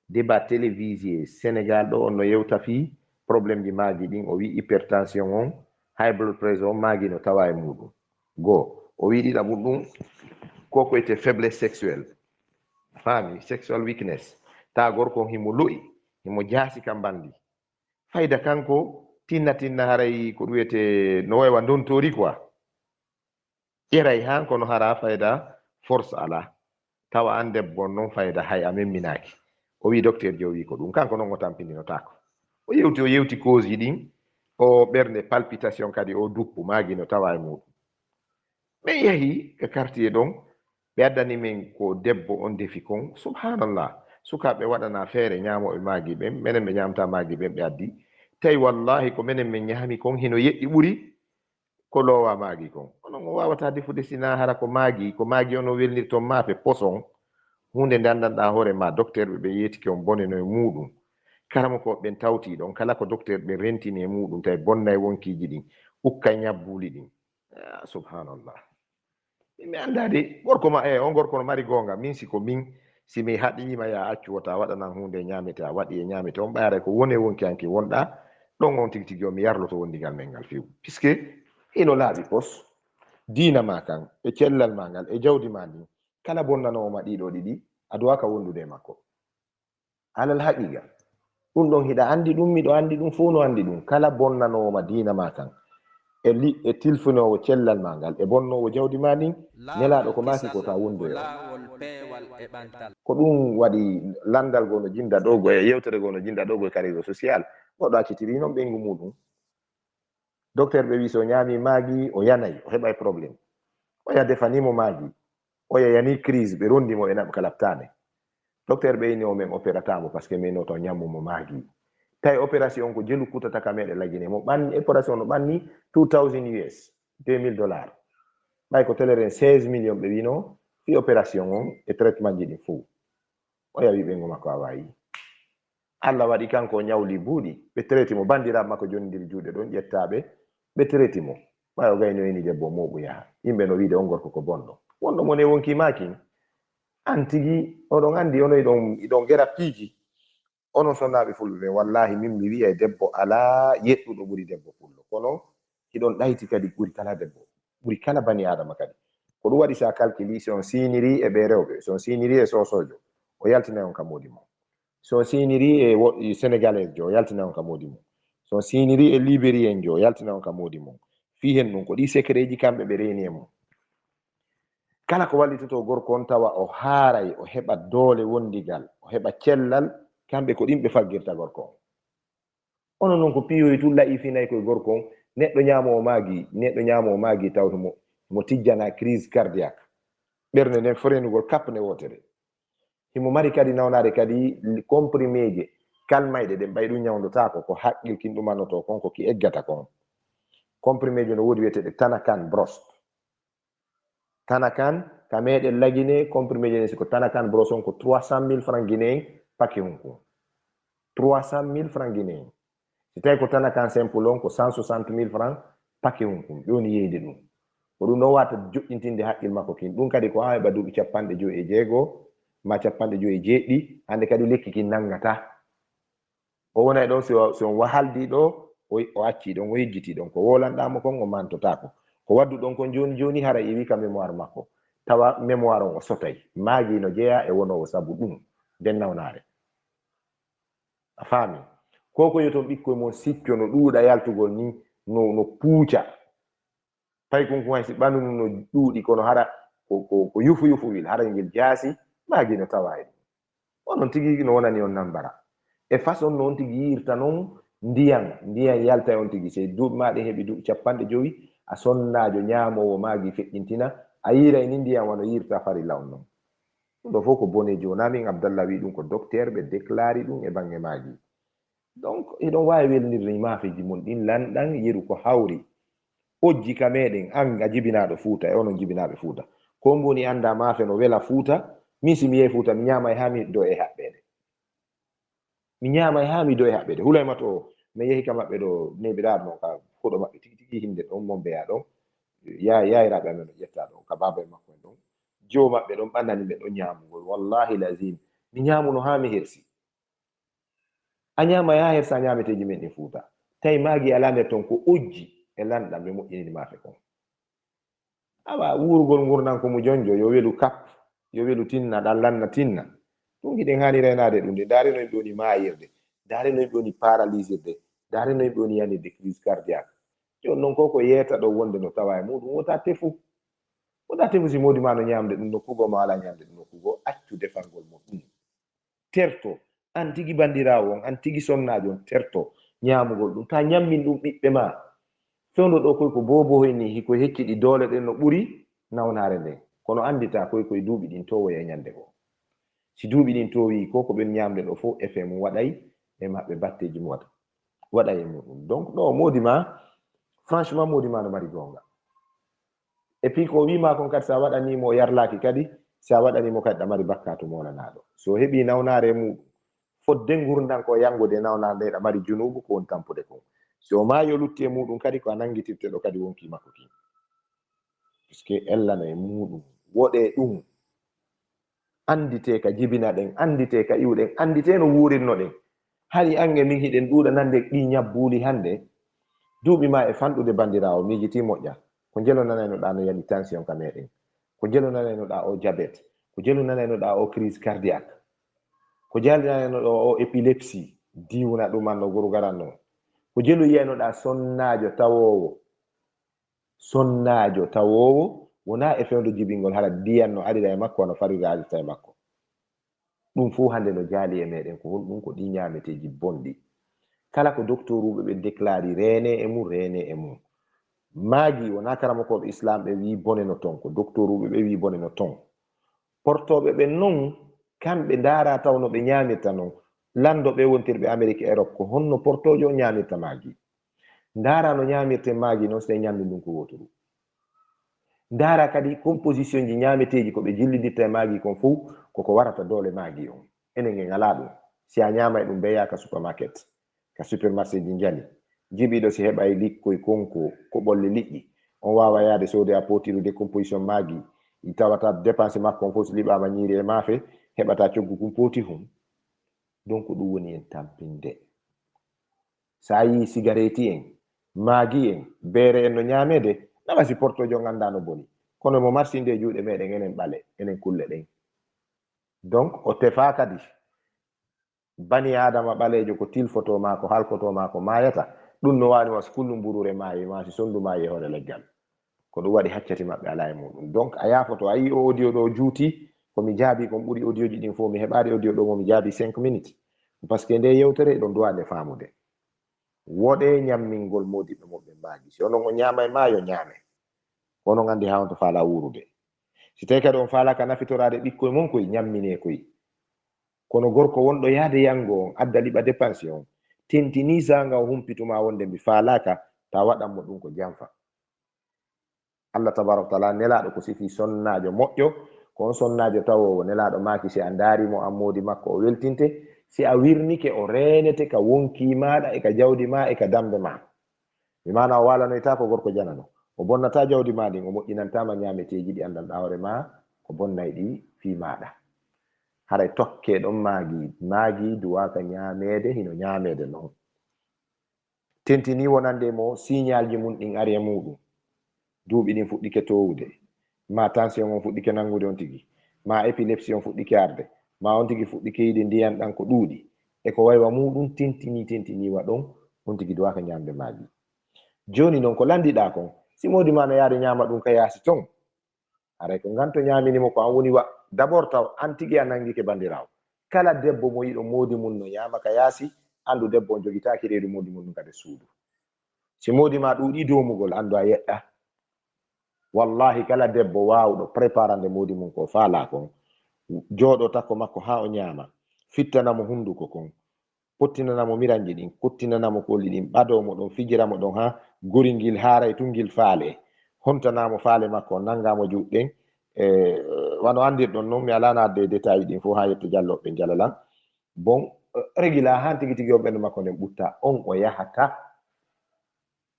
débat télévisé sénégal ɗo on no yewta fi probléme ji maagi ɗin o wi hypertension on high blood pressure on maagi no tawa e muɗum goo o wi ɗiɗaɓum ɗum koko ete faiblesse sexuelle faami sexual weakness ta gorko himo lo'i himo jaasi kam bandi fayda kanko tinna haray ko ɗum wiyete no waywa dontori quoi ƴeray han kono hara fayda force ala tawa an debbo noon fayda hay a memminaki o wi docteur jo wi ko ɗum kanko noon o tampindinotako o yewti cause ji ɗin o ɓernde palpitation kadi o duppu maagi no tawa e muɗum min yahi e quartier ɗon ɓe addani min ko debbo on defi kon subhanallah sukaɓe waɗana feere ñamoɓe maagi ɓen minen ɓe ñamta maagi ɓen ɓe addi tawi wallahi ko minen min ñaami kon hino yeɗɗi ɓuri ko lowa maagi kon onon o wawata defude sina hara ko maagi ono welnirton maafe poson hunde nde andanɗa hoore ma docteur ɓe yetike on bone no e muɗum karama ko ɓen tawti ɗon kala ko docteur ɓe rentini e muɗum tawi bonnay wonkiji ɗin hukka ñabbuli ɗin subhanallah mi andade gorko ma on gorko no mari gonga min siko min simi haɗima ya accu wota waɗanan hunde ñamete a waɗi e ñamete on ɓayara ko woni wonki anki wonɗa ɗon on tigi tigi o mi yarloto wondigal men ngal few puisque ino laaɓi pos diina ma kan e cellal ma ngal e jawdi ma ndin kala bonnanowoma ɗiɗo ɗiɗi aduwaka wondude makko alal haqiqa ɗum ɗon hiɗa andi ɗum miɗo andi ɗum fuu no andi ɗum kala bonnanowoma diina ma kan e tilfunowo cellal ma ngal e bonnowo jawdi ma ndin nelaɗo ko maki ko ta wondoyo ko ɗum waɗi landal gono jinda ɗo go e yewtere gono jinda ɗo go e carriére social goɗɗo accitiri noon ɓeygu muɗum docteur ɓe wi so ñaami maagi o yanayi o heɓay probléme oya defanimo maagi oya yani crise ɓe rondimo ɓe naɓe kalabtane docteur ɓe yini o men opératamo par ce que min to ñammumo maagi tawi opération ko jelu kutata ka meɗe lagine mo ɓanni opération no ɓanni 2000 US $2000 ɓay ko teleren 16 millions ɓe wino fi opération on e traitement ji ɗin fou o yawi ɓengo makko a wayi Allah waɗi kanko ñawli buuɗi ɓe traiti mo bandiraɓe makko jonidiri juuɗe ɗon ƴettaɓe ɓe traiti mo ɓay o gayno eni debbo moɓu yaha yimɓe no wiide on gorko ko bonɗo wonɗo mon e wonki makin an tigi oɗon andi ono iɗon gera piiji onon sonnaɓe fulɓe ɓe wallahi min mi wiya debbo ala yeɗɗuɗo ɓuri debbo pullo kono hiɗon ɗayti kadi ɓuri kala debbo ɓuri kala bani adama kadi ko ɗum waɗi sa calculi si on siniri e ɓe rewɓe so on siniri e sosojo o yaltina on ka modi mo so on siniri e sénégalais jo o yaltina on ka modi mo so on siniri e libérien jo o yaltina on ka modi mo fi hen ɗum ko ɗi secret ji kamɓe ɓe reni e mum kala ko wallitoto gorko on tawa o haaray o heɓa doole wondigal o heɓa cellal kamɓe ko ɗimɓe faggirta gorko on ono noon ko piyoyi tu layi finayi koye gorko on neɗɗo ñamowo maagi tawto mo tijjana crise cardiaque ɓernde nden frenugol kapne wotere himo mari kadi nawnade kadi comprimé je kalmayɗe ɗen ɓay ɗum ñawdotako ko haqqilkin ɗumanoto kon ko ki eggata kon comprimé je no woodi wiyeteɗe tanakan brost tanakan ka meɗen lagine comprimé je siko tanakan brost on ko 300 000 francs guinéen paquet hunkum 300 000 francs guinéen si tawi ko tanakan simple on ko 160 000 francs paquet hunkum ƴoni yeyde ɗum ko ɗum ɗon wata joƴƴintinde haqqil makko kin ɗum kadi ko ha heɓa duuɓi 50 ma 50 hande kadi lekki kin nangata o wonay ɗon so on haldi ɗo o acci ɗon o yejjiti ɗon ko wolanɗamo kon o mantotako ko waddu ɗon kon joni joni hara iwi ka mémoire makko tawa mémoire on o sotay maagi no jeeya e wonowo saabu ɗum nden nawnare a faami koko yoton ɓikkoye mon sicco no ɗuuɗa yaltugol ni no puuca pay kon hay si ɓandu no ɗuuɗi kono hara ko yufu wil hara ngel jaasi maagi no tawa e ɗum onon tigi no wonani on nambara e façon noon tigi yirta noon ndiyam yalta on tigi sey duuɓi maɗe heeɓi duuɓi 50 a sonnajo ñamowo maagi feƴƴintina a yiray ni ndiyam wano yirta farilla on noon ɗum ɗo fof ko bone jona min Abdallah wi ɗum ko docteur ɓe déclari ɗum e bange maagi donc eɗon wawi welnirde maafeji mon ɗin lanɗan yeru ko hawri ojji ka meɗen an a jibinaɗo Fuuta e onon jibinaɓe Fuuta ko mboni anda maafe no wela Fuuta min si mi yehi Fuuta mi ñamay ha mi do e haɓɓede Hulayma to mi yehi ka maɓɓe ɗo nebiraɗo noon ka huɗo maɓɓe tigi tigi hinde ɗon mon mbeya ɗon yayiraɓe amen ɗo ƴetta ɗon ka baba e makko en ɗon jo maɓɓe ɗon ɓandani ɓe ɗon ñamugol wallahi lazim mi ñamuno ha mi hersi a ñama ya hersa ñameteji men ɗi Fuuta tawi maagi ala nder ton ko ojji e lanɗam ɓe moƴƴinini maafe kon awa wurgol gurnanko mu jonjo yo welu kap yo welu tinna ɗan lanna tinna ɗum giɗen hani renade ɗum de daare no yimɓe woni mayirde daare no yimɓe woni paralysirde daare no yimɓe woni yanirde crise cardiaque joni noon koko yeeta ɗo wonde no tawa e muɗum wota tefu si modi ma no ñamde ɗum nokkugo ma ala ñamde ɗum nokkugo accu defangol mo ɗum terto an tigi bandirawo on an tigi sonnajo on terto ñamugol ɗum ta ñammin ɗum ɓiɓɓe ma fewndo ɗo koy ko boboy ni hiko hecciɗi doole ɗen no ɓuri nawnare nden kono andita koye duuɓi ɗin towoya e ñande goo si duuɓi ɗin towi ko ko ɓen ñamde ɗo fof effet mum waɗay e maɓɓe batteji mum waɗay e muɗum donc ɗo modi ma franchement modi ma no mari gonga et puis ko wima kon kadi sa waɗanimo yarlaki kadi sa waɗanimo kadi ɗa mari bakkatu molanaɗo so heeɓi nawnare e muɗum fodde gurdan ko yangude nawnare nde ɗa mari junubu ko woni tampude kon so ma yo lutti e muɗum kadi ko a nanguitirte ɗo kadi wonki makko ki puisque ellana e muɗum woɗe ɗum andite ka jibina ɗen andite ka iwɗen andite no wurinno ɗen hari ange min hiɗen ɗuuɗa nande ɗi ñabbuli hande duuɓi ma e fanɗude bandirawo mijiti moƴƴa ko jelonanaynoɗa no yaɗi tension ka meɗen, ko jelonanaynoɗa o diabete, ko jelonanaynoɗa o crise cardiaque, ko jelonanaynoɗo o épilepsie diwna ɗumanno gurgaranno, ko jelu yiyanoɗa sonnajo tawowo wona e fewdo jibingol hara diyanno arira e makko wano farira arita e makko. ɗum fuu hande no jaali e meɗen ko ɗum ko ɗi ñameteji bonɗi. kala ko docteur uɓe ɓe déclari rene e mum maagi wona karamakoɓe islam ɓe wi bone no ton, ko docteur uɓe ɓe wi bone no ton. portoɓe ɓe non kamɓe ndaara tawno ɓe ñamirta non, landoɓe wontirɓe Amérique Europe ko honno portojo ñamirta maagi. Ndaara no ñamirte maagi noon so ñamdi ndun ko wotoru. Ndaara kadi composition ji ñameteji ko ɓe jillidirta e maagi kon fuu koko warata doole maagi on. Enen en ala ɗum. Si a ñamay ɗum beya ka supermarket, ka supermarché ji jali. Jibiɗo si heɓay likkoy konko ko ɓolle liƴƴi, on wawa yaade sode a potiru décomposition maagi, tawata dépense makko on fof so liɓama ñiiri e maafe heɓata coggu kum poti hum. Donc ɗum woni en tampinde. Sa yi cigarette en, maagi en, beere en no ñamede, nawa si portojo ganda no boni, kono mo marsinde juuɗe meɗen enen ɓale, enen kulle ɗen. Donc o tefa kadi bani adama ɓalejo ko tilfoto ma ko halkoto ma ko mayata, ɗum no wani was kullu mburure mayi ma si sondu mayi e hoore leggal, ko ɗum waɗi haccati maɓɓe ala e muɗum. Donc a yafoto a yi o audio ɗo juuti komi jaabi kon ɓuri audio ji ɗin fof mi heɓari audio ɗo momi jaabi 5 minutes par ce que nde yewtere ɗon duwa nde famude. Woɗe ñammingol modiɓe moɓɓe maagi, si onon o ñama e ma yo ñaame, kono gandi ha on to faala wurude. Si tawi kadi on faalaka nafitorade ɓikkoye mon koye ñammine koye, kono gorko wonɗo yaade yango on adda liɓa dépense on tentini sanga o humpituma wonde mi faalaka ta waɗanmo ɗum ko janfa. Allah tabaraka taala nelaɗo ko sifi sonnajo moƴƴo ko on sonnajo tawowo nelaɗo maki si a darimo an modi makko o weltinte, si a wirnike o renete ka wonki maɗa e ka jawdi ma e ka dambe ma. Mi mana o walanoyta ko gorko janano, o bonnata jawdi ma ɗin, o moƴƴinantama ñameteji ɗi andanɗa hoore ma ko bonnay ɗi fi maɗa. haray tokke ɗon maagi duwaka ñamede hino ñamede noon. Tentini wonande mo signalji mum ɗin ari e muɗum, duuɓi ɗin fuɗɗike towude, ma tension on fuɗɗike nangude on tigi, ma épilepsie on fuɗɗike arde, ma on tigi fuɗɗike yiide ndiyan ɗan ko ɗuuɗi e ko waywa muɗum tentini waɗon on tigi duwaka ñamde maagi. Joni noon ko landiɗa kon, si modi ma no yaade ñama ɗum ka yaasi ton, aray ko ganto ñaminimo ko an woni wa d'abord taw an tigi a nangike bandirawo. Kala debbo mo yiɗo modi mum no ñama ka yaasi, andu debbo on jogitaki reedu modi mum ɗum kadi suudu. Si modi ma ɗuuɗi domugol andu a yeɗɗa. Wallahi kala debbo wawɗo préparande modi mum ko faala kon, jooɗo takko makko ha o ñama, fittanamo hunduko kon, pottinanamo miranji ɗin, kottinanamo kolli ɗin, ɓadomo ɗon, fijiramo ɗon ha goringil haaray tungil faale, hontanamo faale makko, nangamo juɗɗen wano andirɗon noon mi alana adde détail ɗin fof ha yetto jalloɓe jalalan. Bon régula han tigi tigi on ɓendu makko nden ɓutta, on o yahata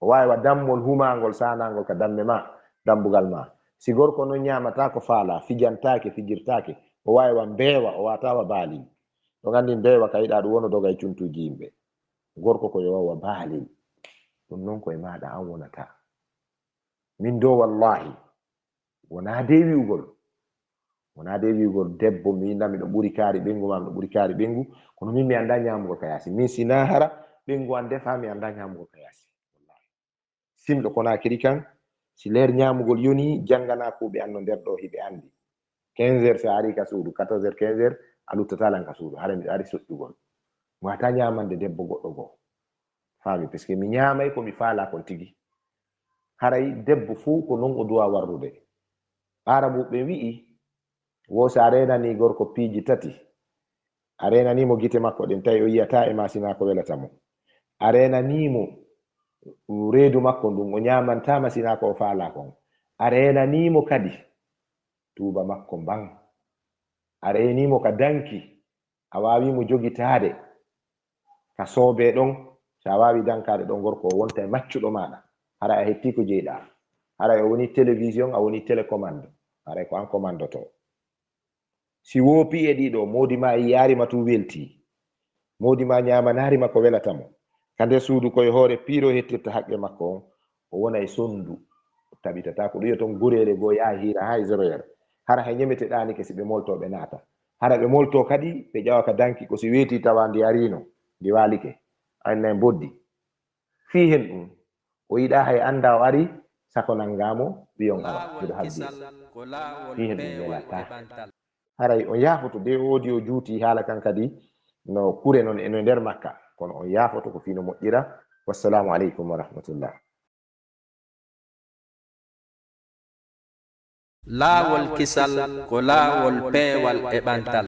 o wawa dammol humangol sanangol ka damme ma, dambugal ma. Si gorko non ñamata ko faala, fijantake, fijirtake, o wawa mbewa, o watawa baali. ɗo gandi mbewa ka yiɗa ɗum wono doga e cuntuji yimɓe. Gorko ko yo wawa baali, ɗum noon koye maɗa an wonata. Min do wallahi wona de wiwugol debbo mi winda miɗo ɓuri kaari ɓengu ma, miɗo ɓuri kaari ɓengu, kono min mi anda ñamugo ka yaasi. Min sina hara ɓengu an defa mi anda ñamugo ka yaasi. Wallahi simɗo Konakiri kan si leer ñamugol yoni jangana kuɓe an no nder ɗo hiɓe andi 15h so ari ka suudu 14h 15h a luttatalan ka suudu, hara miɗo ari soƴƴugol mi wata ñamande debbo goɗɗo goo faami, par ce que mi ñamay komi faala kon tigi. Haray debbo fuu ko non o duwa warrude. Arabuɓe wi'i wo so a renani gorko piiji tati, a renanimo gite makko ɗen tawi o yiyata e ma sina ko welata mo, a renanimo reedu makko ndun o ñamantama sina ko o faala kon, a renanimo kadi tuuba makko mban, a renimo ka danki, a wawimo jogitade ka soobe ɗon, so a wawi dankade ɗon gorko o wonta e maccuɗo maɗa, hara a hetti ko jeyɗa, haray o woni télévision, a woni télécommande, haray ko an commandoto. Si woopi e ɗiɗo modi ma yarima tu welti, modi ma ñamanarima ko welatamo, ka nder suudu koye hoore piiro hettirta haqqe makko on, o wona e sondu taɓitata ko ɗum wiya toon gurele goo yaha hira hay 0 heure hara hay ñemeteɗani ke si ɓe molto ɓe naata hara ɓe molto kadi ɓe ƴawa ka danki ko si weeti tawa ndi arino ndi walike annayi boddi fi hen ɗum o yiɗa hay anda o ari sako nangamo wiyon awa mbiɗo habdi fi hen ɗum welata haray on yaafoto de woodi o juuti haala kan kadi no kure noon eno nder makka kono on yaafoto ko fino moƴƴira wassalamu aleykum wa rahmatullah laawol kisal ko laawol peewal e ɓantal